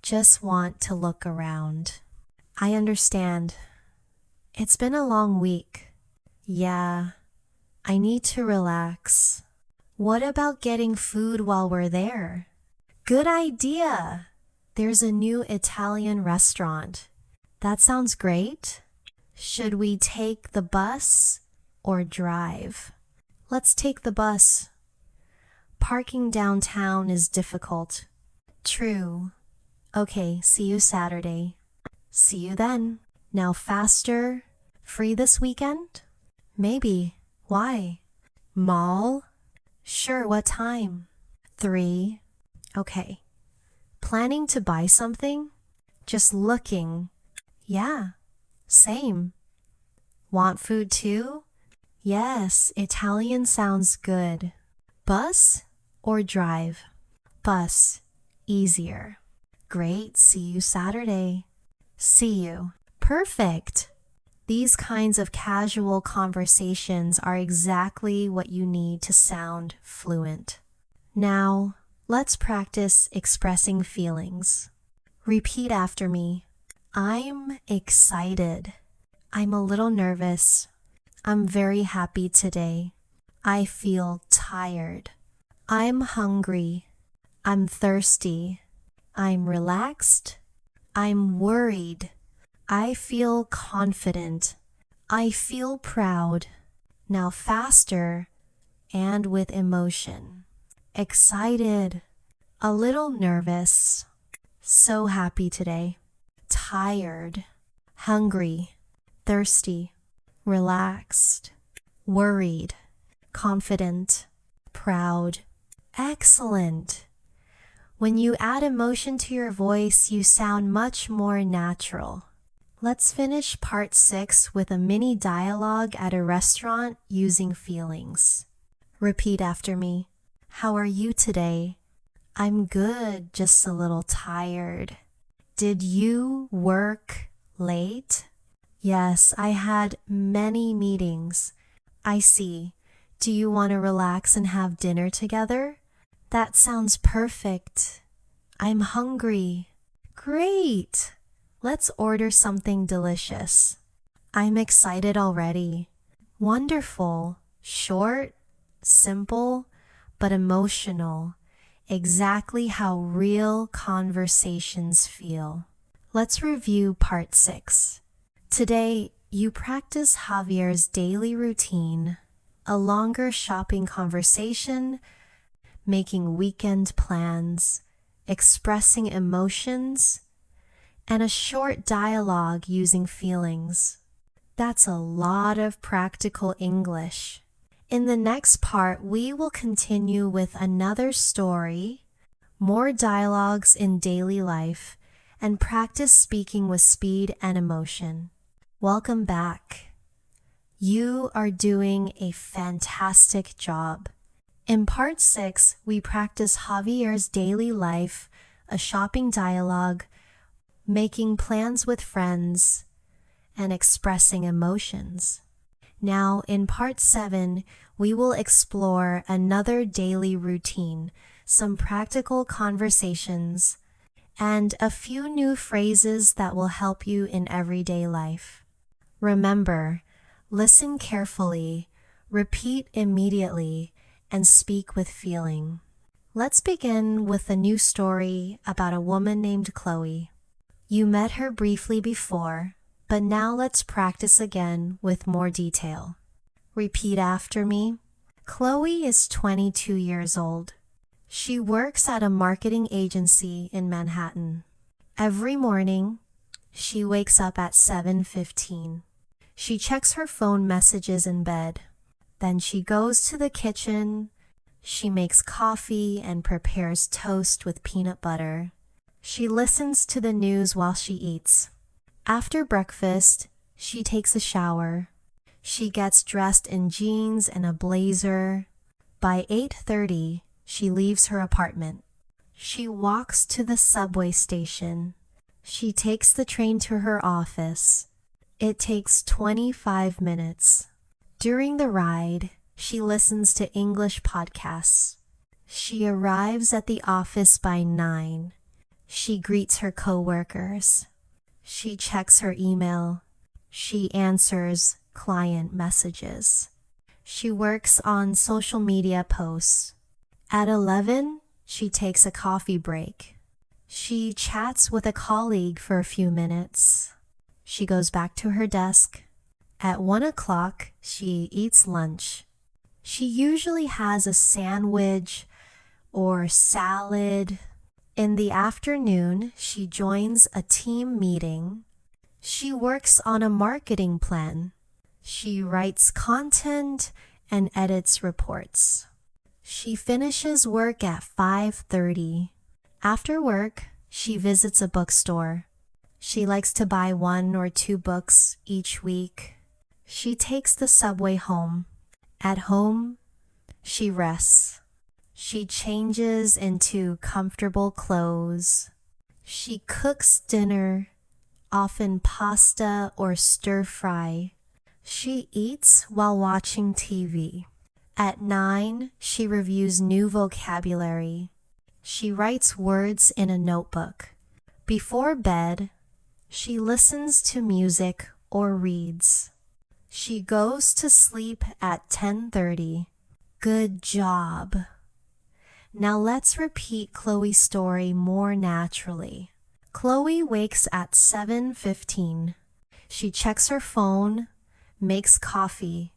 A: Just want to look around. I understand. It's been a long week. Yeah, I need to relax. What about getting food while we're there? Good idea! There's a new Italian restaurant. That sounds great. Should we take the bus or drive? Let's take the bus. Parking downtown is difficult. True. Okay, see you Saturday. See you then. Now faster. Free this weekend? Maybe. Why? Mall? Sure, what time? 3. Okay. Planning to buy something? Just looking. Yeah, same. Want food too? Yes, Italian sounds good. Bus or drive? Bus. Easier. Great, see you Saturday. See you. Perfect. These kinds of casual conversations are exactly what you need to sound fluent. Now, let's practice expressing feelings. Repeat after me. I'm excited. I'm a little nervous. I'm very happy today. I feel tired. I'm hungry. I'm thirsty. I'm relaxed. I'm worried. I feel confident. I feel proud. Now faster and with emotion. Excited. A little nervous. So happy today. tired, hungry, thirsty, relaxed, worried, confident, proud. Excellent. When you add emotion to your voice, you sound much more natural. Let's finish part 6 with a mini dialogue at a restaurant using feelings. Repeat after me. How are you today? I'm good, just a little tired. Did you work late? Yes, I had many meetings. I see. Do you want to relax and have dinner together? That sounds perfect. I'm hungry. Great! Let's order something delicious. I'm excited already. Wonderful. Short, simple, but emotional. Exactly how real conversations feel. Let's review part 6. Today, you practice Javier's daily routine, a longer shopping conversation, making weekend plans, expressing emotions, and a short dialogue using feelings. That's a lot of practical English. In the next part, we will continue with another story, more dialogues in daily life, and practice speaking with speed and emotion. Welcome back. You are doing a fantastic job. In part 6, we practice Javier's daily life, a shopping dialogue, making plans with friends, and expressing emotions. Now, in part 7, we will explore another daily routine, some practical conversations, and a few new phrases that will help you in everyday life. Remember, listen carefully, repeat immediately, and speak with feeling. Let's begin with a new story about a woman named Chloe. You met her briefly before, but now let's practice again with more detail. Repeat after me. Chloe is 22 years old. She works at a marketing agency in Manhattan. Every morning, she wakes up at 7:15. She checks her phone messages in bed. Then she goes to the kitchen. She makes coffee and prepares toast with peanut butter. She listens to the news while she eats. After breakfast, she takes a shower. She gets dressed in jeans and a blazer. By 8:30, she leaves her apartment. She walks to the subway station. She takes the train to her office. It takes 25 minutes. During the ride, she listens to English podcasts. She arrives at the office by 9. She greets her coworkers. She checks her email. She answers client messages. She works on social media posts. At 11, she takes a coffee break. She chats with a colleague for a few minutes. She goes back to her desk. At 1 o'clock, she eats lunch. She usually has a sandwich or salad. In the afternoon, she joins a team meeting. She works on a marketing plan. She writes content and edits reports. She finishes work at 5:30. After work, she visits a bookstore. She likes to buy 1 or 2 books each week. She takes the subway home. At home, she rests. She changes into comfortable clothes. She cooks dinner, often pasta or stir-fry. She eats while watching TV. At 9, she reviews new vocabulary. She writes words in a notebook. Before bed, she listens to music or reads. She goes to sleep at 10:30. Good job. Now let's repeat Chloe's story more naturally. Chloe wakes at 7:15. She checks her phone, makes coffee,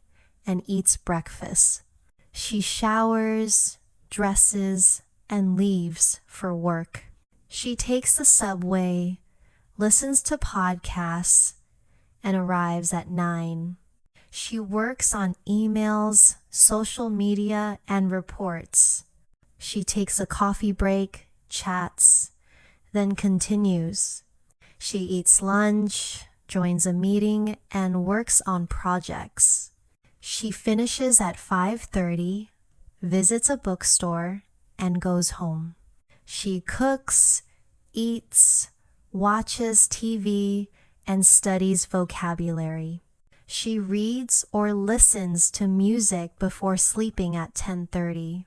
A: and eats breakfast. She showers, dresses, and leaves for work. She takes the subway, listens to podcasts, and arrives at 9. She works on emails, social media, and reports. She takes a coffee break, chats, then continues. She eats lunch, joins a meeting, and works on projects. She finishes at 5:30, visits a bookstore, and goes home. She cooks, eats, watches TV, and studies vocabulary. She reads or listens to music before sleeping at 10:30.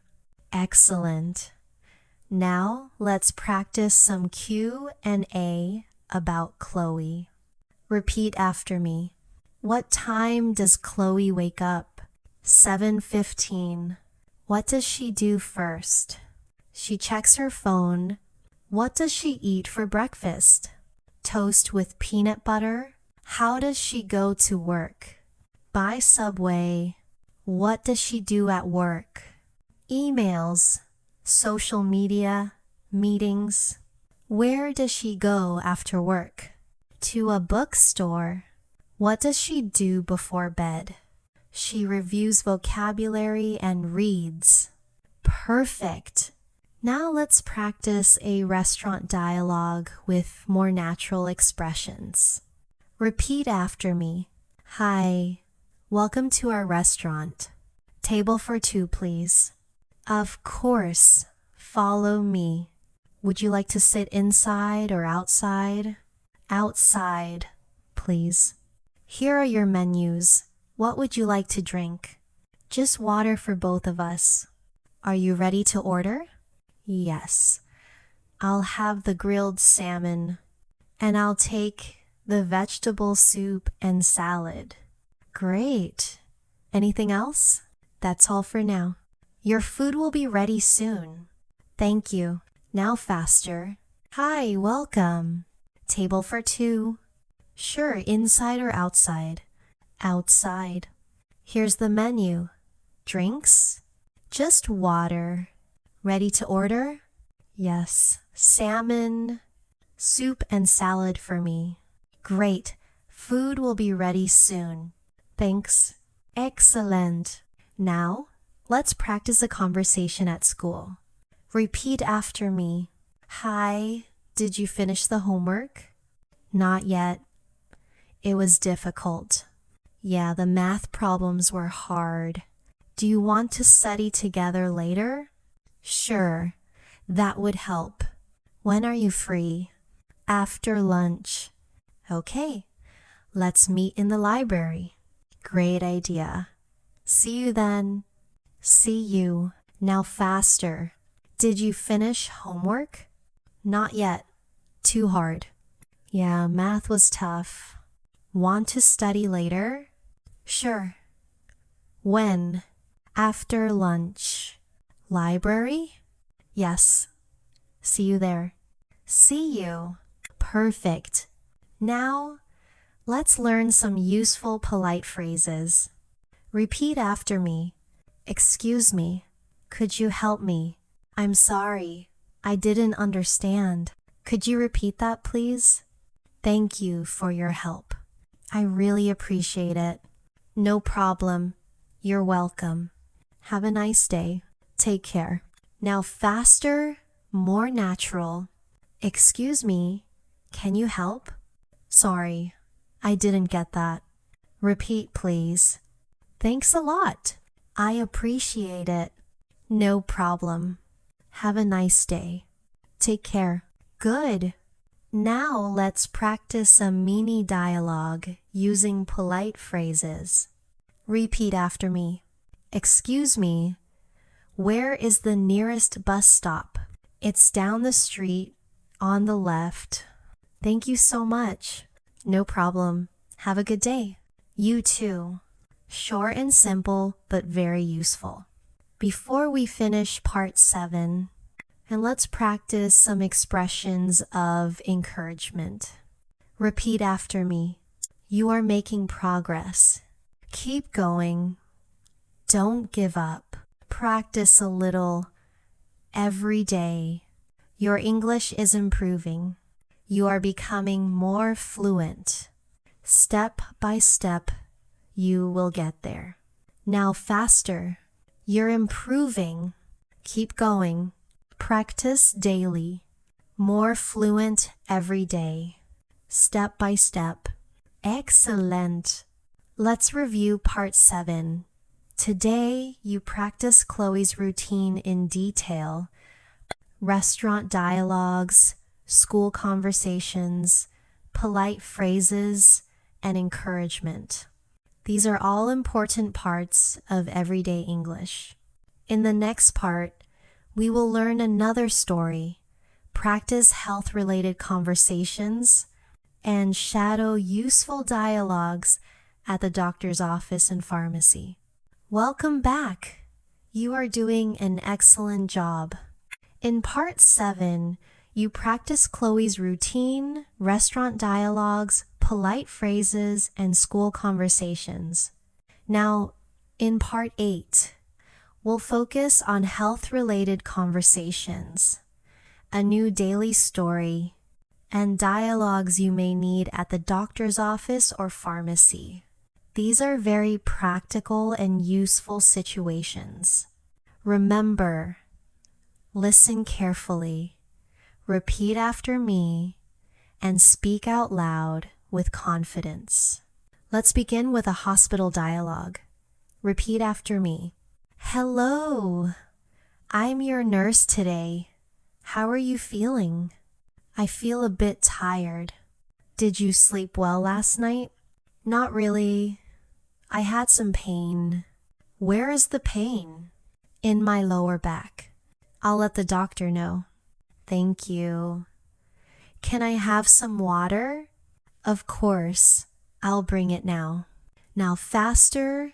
A: Excellent. Now let's practice some Q&A about Chloe. Repeat after me. What time does Chloe wake up? 7:15. What does she do first? She checks her phone. What does she eat for breakfast? Toast with peanut butter. How does she go to work? By subway. What does she do at work? Emails, social media, meetings. Where does she go after work? To a bookstore. What does she do before bed? She reviews vocabulary and reads. Perfect. Now let's practice a restaurant dialogue with more natural expressions. Repeat after me. Hi, welcome to our restaurant. Table for 2, please. Of course, follow me. Would you like to sit inside or outside? Outside, please. Here are your menus. What would you like to drink? Just water for both of us. Are you ready to order? Yes. I'll have the grilled salmon, and I'll take the vegetable soup and salad. Great. Anything else? That's all for now. Your food will be ready soon. Thank you. Now faster. Hi, welcome. Table for 2. Sure, inside or outside? Outside. Here's the menu. Drinks? Just water. Ready to order? Yes. Salmon, soup and salad for me. Great. Food will be ready soon. Thanks. Excellent. Now, let's practice a conversation at school. Repeat after me. Hi, did you finish the homework? Not yet. It was difficult. Yeah, the math problems were hard. Do you want to study together later? Sure, that would help. When are you free? After lunch. Okay, let's meet in the library. Great idea. See you then. See you. Now faster. Did you finish homework? Not yet. Too hard. Yeah, math was tough. Want to study later? Sure. When? After lunch. Library? Yes. See you there. See you. Perfect. Now, let's learn some useful polite phrases. Repeat after me. Excuse me. Could you help me? I'm sorry. I didn't understand. Could you repeat that, please? Thank you for your help. I really appreciate it. No problem. You're welcome. Have a nice day. Take care. Now faster, more natural. Excuse me. Can you help? Sorry, I didn't get that. Repeat, please. Thanks a lot. I appreciate it. No problem. Have a nice day. Take care. Good. Now let's practice a mini dialogue using polite phrases. Repeat after me. Excuse me. Where is the nearest bus stop? It's down the street, on the left. Thank you so much. No problem. Have a good day. You too. Short and simple, but very useful. Before we finish part 7, and let's practice some expressions of encouragement. Repeat after me. You are making progress. Keep going. Don't give up. Practice a little every day. Your English is improving. You are becoming more fluent. Step by step, you will get there. Now faster. You're improving. Keep going. Practice daily. More fluent every day. Step by step. Excellent. Let's review part 7. Today, you practice Chloe's routine in detail. Restaurant dialogues, school conversations, polite phrases, and encouragement. These are all important parts of everyday English. In the next part, we will learn another story, practice health-related conversations, and shadow useful dialogues at the doctor's office and pharmacy. Welcome back! You are doing an excellent job. In part 7, you practice Chloe's routine, restaurant dialogues, polite phrases, and school conversations. Now, in part 8, we'll focus on health-related conversations, a new daily story, and dialogues you may need at the doctor's office or pharmacy. These are very practical and useful situations. Remember, listen carefully, repeat after me, and speak out loud with confidence. Let's begin with a hospital dialogue. Repeat after me. Hello, I'm your nurse today. How are you feeling? I feel a bit tired. Did you sleep well last night? Not really. I had some pain. Where is the pain? In my lower back. I'll let the doctor know. Thank you. Can I have some water? Of course. I'll bring it now. Now faster,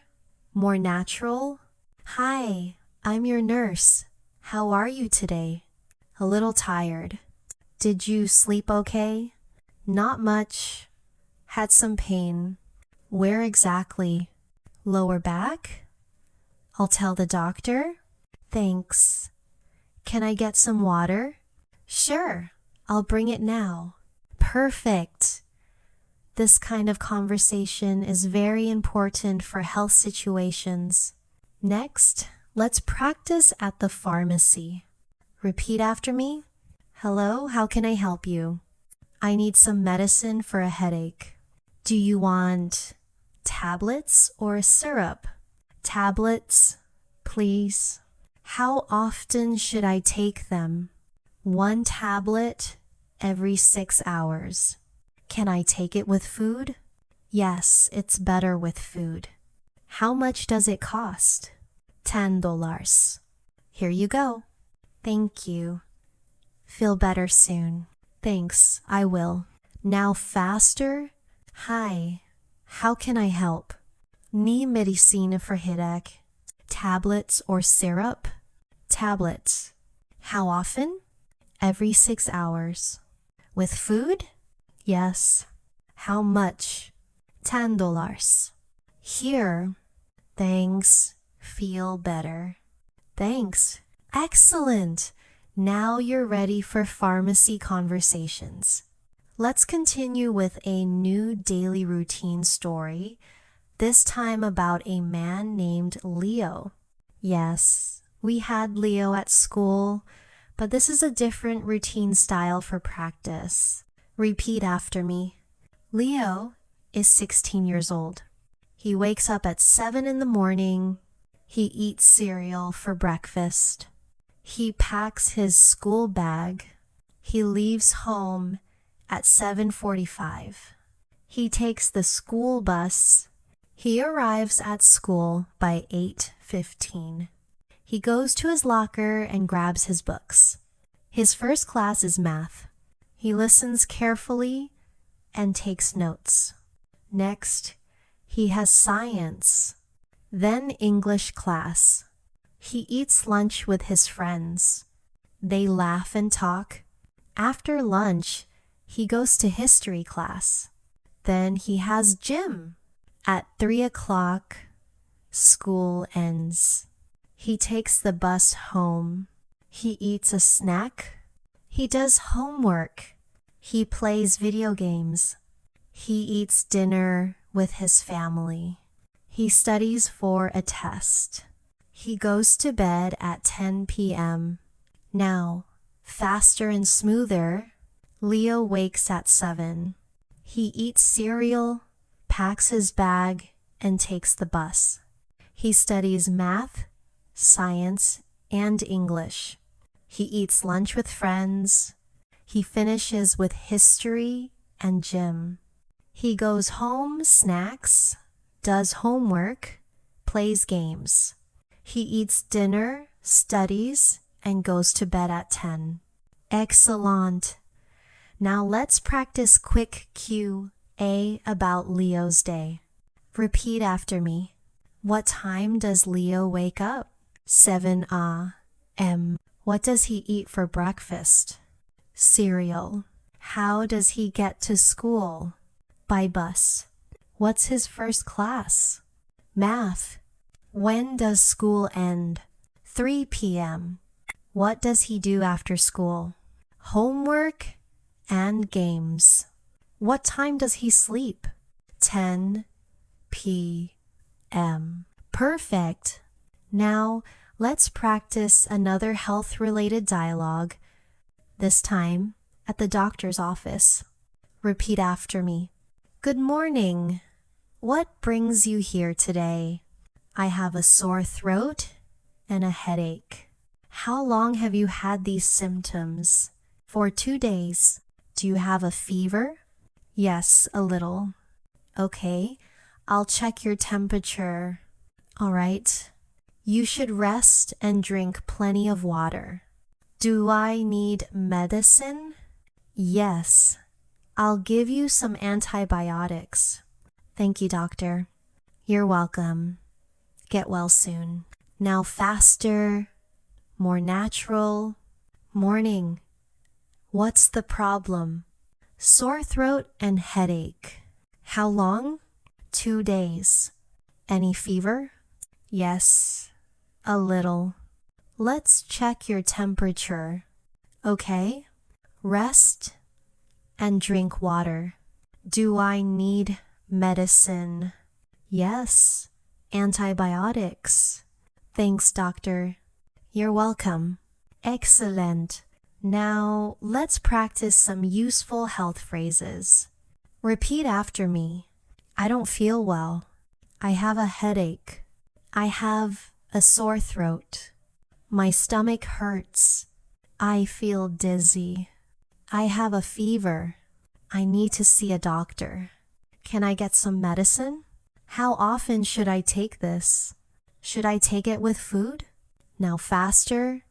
A: more natural. Hi, I'm your nurse. How are you today? A little tired. Did you sleep okay? Not much. Had some pain. Where exactly? Lower back? I'll tell the doctor. Thanks. Can I get some water? Sure, I'll bring it now. Perfect. This kind of conversation is very important for health situations. Next, let's practice at the pharmacy. Repeat after me. Hello, how can I help you? I need some medicine for a headache. Do you want tablets or syrup? Tablets, please. How often should I take them? 1 tablet every 6 hours. Can I take it with food? Yes, it's better with food. How much does it cost? $10. Here you go. Thank you. Feel better soon. Thanks, I will. Now faster. Hi, how can I help? Ni medicina for headache. Tablets or syrup? Tablets. How often? Every 6 hours. With food? Yes. How much? $10. Here. Thanks. Feel better. Thanks. Excellent. Now you're ready for pharmacy conversations. Let's continue with a new daily routine story, this time about a man named Leo. Yes, we had Leo at school, but this is a different routine style for practice. Repeat after me. Leo is 16 years old. He wakes up at 7 in the morning. He eats cereal for breakfast. He packs his school bag. He leaves home at 7:45. He takes the school bus. He arrives at school by 8:15. He goes to his locker and grabs his books. His first class is math. He listens carefully and takes notes. Next, he has science, then English class. He eats lunch with his friends. They laugh and talk. After lunch, he goes to history class. Then he has gym. At 3 o'clock, school ends. He takes the bus home. He eats a snack. He does homework. He plays video games. He eats dinner with his family. He studies for a test. He goes to bed at 10 p.m. Now, faster and smoother, Leo wakes at 7. He eats cereal, packs his bag, and takes the bus. He studies math, science, and English. He eats lunch with friends. He finishes with history and gym. He goes home, snacks, does homework, plays games. He eats dinner, studies, and goes to bed at 10. Excellent. Now let's practice quick Q&A about Leo's day. Repeat after me. What time does Leo wake up? 7 a.m. What does he eat for breakfast? Cereal. How does he get to school? By bus. What's his first class? Math. When does school end? 3 p.m. What does he do after school? Homework and games. What time does he sleep? 10 p.m. Perfect. Now, let's practice another health-related dialogue, this time at the doctor's office. Repeat after me. Good morning. What brings you here today? I have a sore throat and a headache. How long have you had these symptoms? For 2 days. Do you have a fever? Yes, a little. Okay, I'll check your temperature. All right. You should rest and drink plenty of water. Do I need medicine? Yes. I'll give you some antibiotics. Thank you, doctor. You're welcome. Get well soon. Now faster, more natural. Morning. What's the problem? Sore throat and headache. How long? 2 days. Any fever? Yes, a little. Let's check your temperature. Okay? Rest and drink water. Do I need medicine? Yes, antibiotics. Thanks, doctor. You're welcome. Excellent. Now, let's practice some useful health phrases. Repeat after me. I don't feel well. I have a headache. I have a sore throat. My stomach hurts. I feel dizzy. I have a fever. I need to see a doctor. Can I get some medicine? How often should I take this? Should I take it with food? Now faster.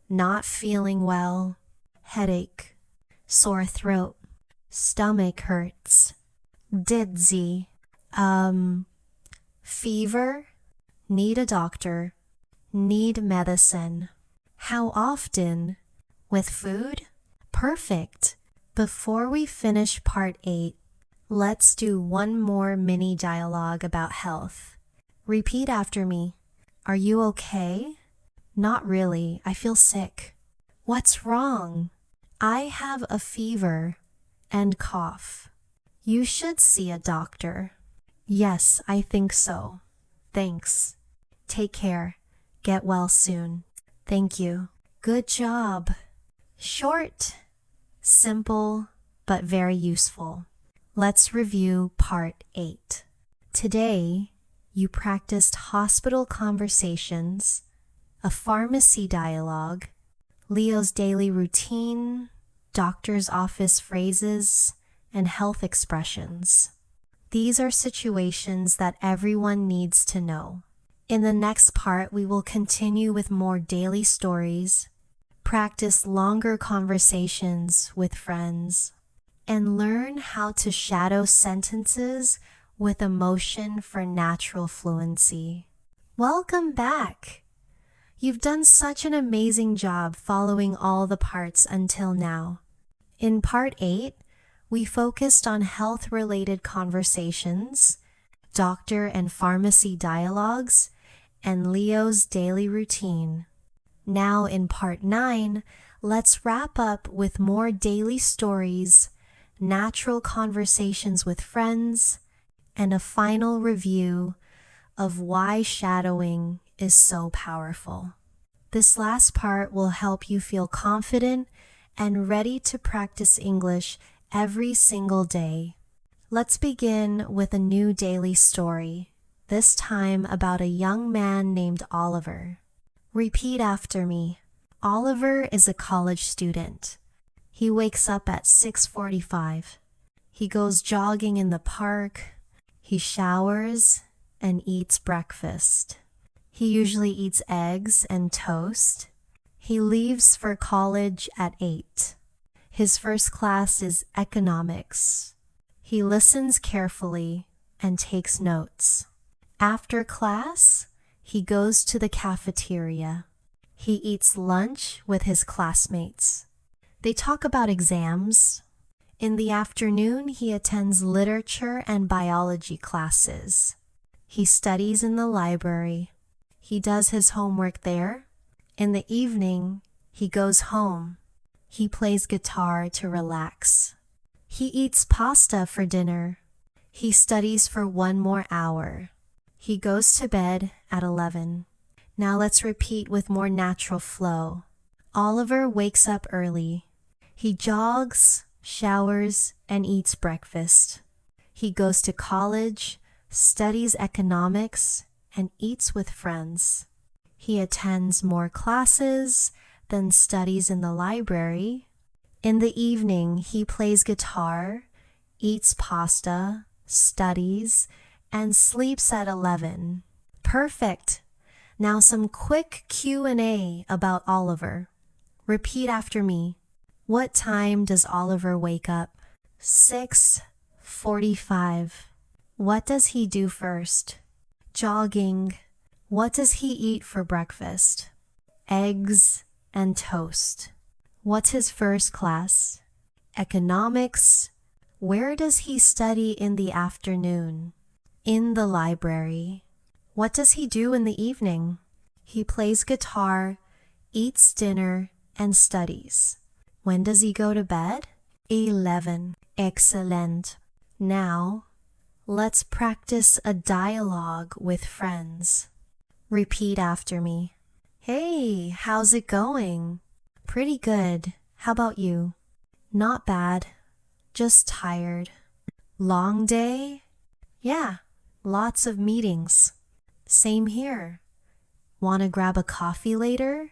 A: Not feeling well. Headache. Sore throat. Stomach hurts. Dizzy. Fever. Need a doctor. Need medicine. How often? With food? Perfect. Before we finish part 8, let's do one more mini dialogue about health. Repeat after me. Are you okay? Not really. I feel sick. What's wrong? I have a fever and cough. You should see a doctor. Yes, I think so. Thanks. Take care. Get well soon. Thank you. Good job. Short, simple, but very useful. Let's review part 8. Today, you practiced hospital conversations, a pharmacy dialogue, Leo's daily routine, doctor's office phrases, and health expressions. These are situations that everyone needs to know. In the next part, we will continue with more daily stories, practice longer conversations with friends, and learn how to shadow sentences with emotion for natural fluency. Welcome back! You've done such an amazing job following all the parts until now. In part 8, we focused on health-related conversations, doctor and pharmacy dialogues, and Leo's daily routine. Now in part 9, let's wrap up with more daily stories, natural conversations with friends, and a final review of why shadowing is so powerful. This last part will help you feel confident and ready to practice English every single day. Let's begin with a new daily story, this time about a young man named Oliver. Repeat after me. Oliver is a college student. He wakes up at 6:45. He goes jogging in the park. He showers and eats breakfast. He usually eats eggs and toast. He leaves for college at 8. His first class is economics. He listens carefully and takes notes. After class, he goes to the cafeteria. He eats lunch with his classmates. They talk about exams. In the afternoon, he attends literature and biology classes. He studies in the library. He does his homework there. In the evening, he goes home. He plays guitar to relax. He eats pasta for dinner. He studies for 1 more hour. He goes to bed at 11. Now let's repeat with more natural flow. Oliver wakes up early. He jogs, showers, and eats breakfast. He goes to college, studies economics, and eats with friends. He attends more classes, then studies in the library. In the evening, he plays guitar, eats pasta, studies, and sleeps at 11. Perfect! Now some quick Q&A about Oliver. Repeat after me. What time does Oliver wake up? 6:45. What does he do first? Jogging. What does he eat for breakfast? Eggs and toast. What's his first class? Economics. Where does he study in the afternoon? In the library. What does he do in the evening? He plays guitar, eats dinner, and studies. When does he go to bed? 11. Excellent. Now, let's practice a dialogue with friends. Repeat after me. Hey, how's it going? Pretty good. How about you? Not bad. Just tired. Long day? Yeah, lots of meetings. Same here. Wanna grab a coffee later?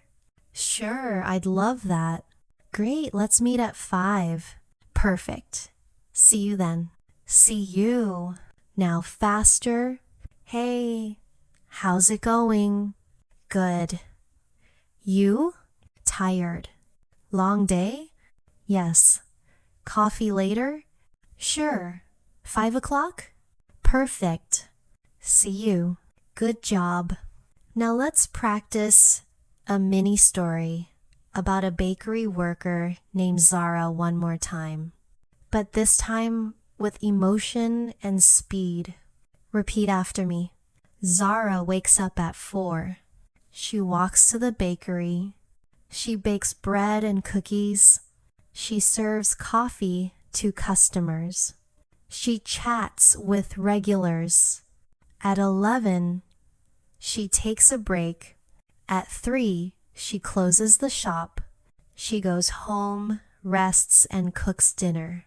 A: Sure, I'd love that. Great, let's meet at 5. Perfect. See you then. See you. Now faster. Hey, how's it going? Good. You? Tired. Long day? Yes. Coffee later? Sure. 5 o'clock? Perfect. See you. Good job. Now let's practice a mini story about a bakery worker named Zara one more time, but this time with emotion and speed. Repeat after me. Zara wakes up at 4. She walks to the bakery. She bakes bread and cookies. She serves coffee to customers. She chats with regulars. At 11, she takes a break. At 3, she closes the shop. She goes home, rests, and cooks dinner.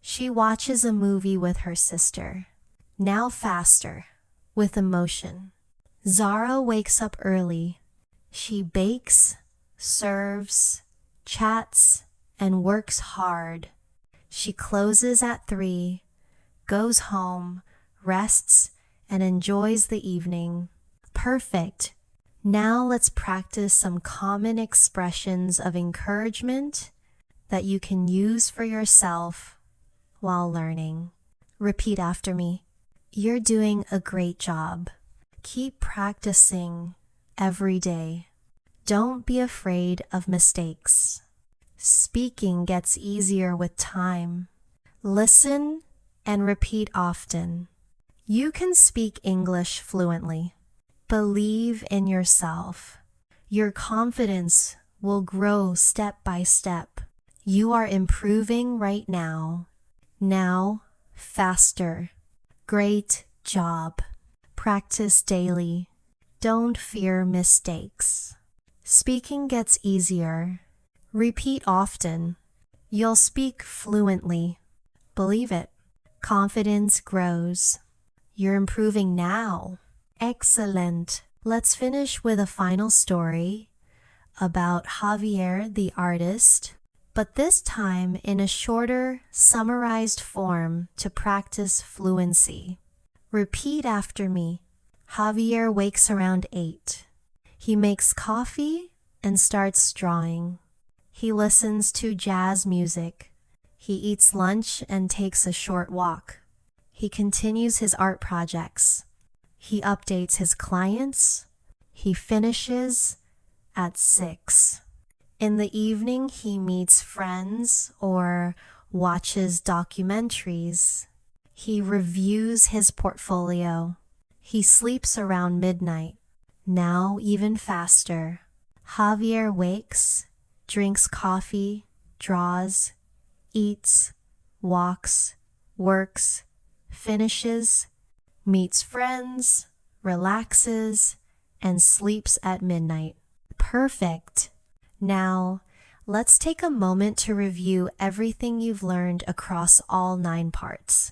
A: She watches a movie with her sister. Now faster, with emotion. Zara wakes up early. She bakes, serves, chats, and works hard. She closes at 3, goes home, rests, and enjoys the evening. Perfect. Now let's practice some common expressions of encouragement that you can use for yourself while learning. Repeat after me. You're doing a great job. Keep practicing every day. Don't be afraid of mistakes. Speaking gets easier with time. Listen and repeat often. You can speak English fluently. Believe in yourself. Your confidence will grow step by step. You are improving right now. Now, faster. Great job. Practice daily. Don't fear mistakes. Speaking gets easier. Repeat often. You'll speak fluently. Believe it. Confidence grows. You're improving now. Excellent. Let's finish with a final story about Javier the artist, but this time in a shorter, summarized form to practice fluency. Repeat after me. Javier wakes around 8. He makes coffee and starts drawing. He listens to jazz music. He eats lunch and takes a short walk. He continues his art projects. He updates his clients. He finishes at 6. In the evening, he meets friends or watches documentaries. He reviews his portfolio. He sleeps around midnight. Now even faster. Javier wakes, drinks coffee, draws, eats, walks, works, finishes, meets friends, relaxes, and sleeps at midnight. Perfect. Now, let's take a moment to review everything you've learned across all 9 parts.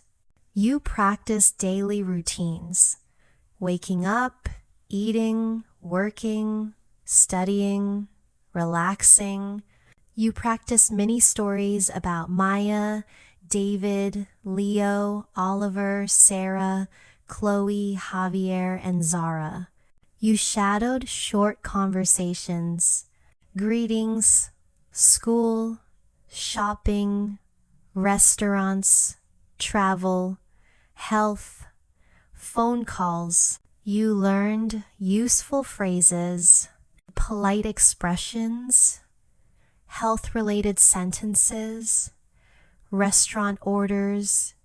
A: You practice daily routines. Waking up, eating, working, studying, relaxing. You practice mini stories about Maya, David, Leo, Oliver, Sarah, Chloe, Javier, and Zara. You shadowed short conversations, greetings, school, shopping, restaurants, travel, health, phone calls. You learned useful phrases, polite expressions, health-related sentences, restaurant orders,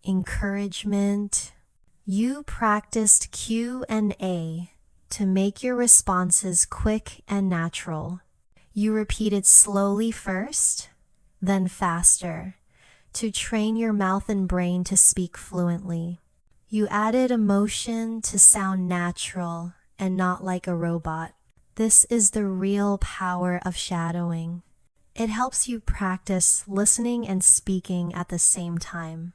A: encouragement. You practiced Q&A to make your responses quick and natural. You repeated slowly first, then faster, to train your mouth and brain to speak fluently. You added emotion to sound natural and not like a robot. This is the real power of shadowing. It helps you practice listening and speaking at the same time.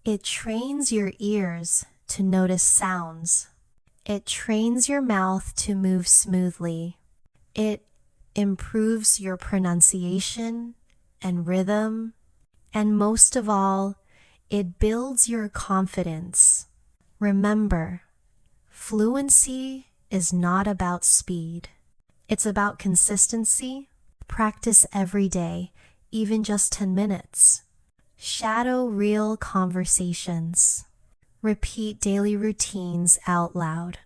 A: It trains your ears to notice sounds. It trains your mouth to move smoothly. It improves your pronunciation and rhythm. And most of all, it builds your confidence. Remember, fluency is not about speed. It's about consistency. Practice every day, even just 10 minutes. Shadow real conversations. Repeat daily routines out loud.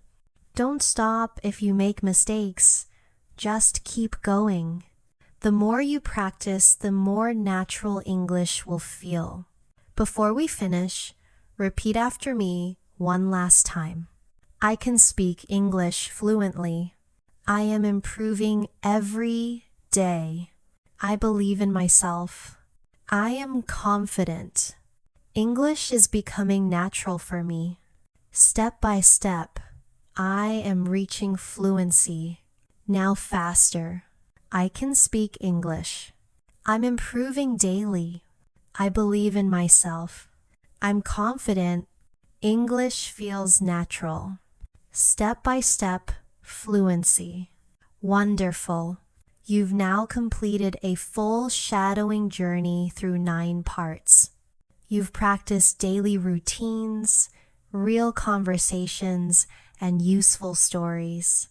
A: Don't stop if you make mistakes. Just keep going. The more you practice, the more natural English will feel. Before we finish, repeat after me one last time. I can speak English fluently. I am improving every day. I believe in myself. I am confident. English is becoming natural for me. Step by step, I am reaching fluency. Now faster. I can speak English. I'm improving daily. I believe in myself. I'm confident. English feels natural. Step by step, fluency. Wonderful. You've now completed a full shadowing journey through 9 parts. You've practiced daily routines, real conversations, and useful stories.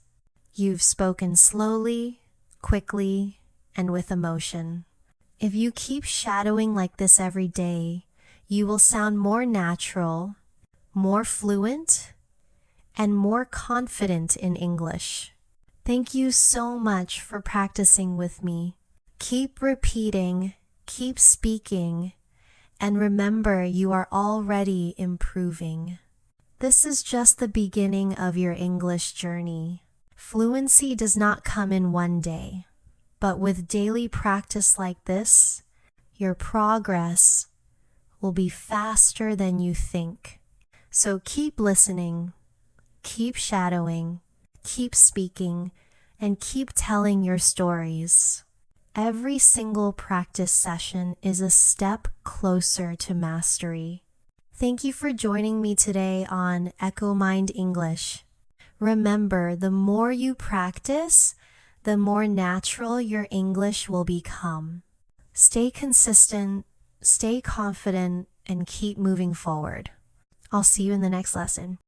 A: You've spoken slowly, quickly, and with emotion. If you keep shadowing like this every day, you will sound more natural, more fluent, and more confident in English. Thank you so much for practicing with me. Keep repeating, keep speaking, and remember you are already improving. This is just the beginning of your English journey. Fluency does not come in one day, but with daily practice like this, your progress will be faster than you think. So keep listening, keep shadowing, keep speaking, and keep telling your stories. Every single practice session is a step closer to mastery. Thank you for joining me today on EchoMind English. Remember, the more you practice, the more natural your English will become. Stay consistent, stay confident, and keep moving forward. I'll see you in the next lesson.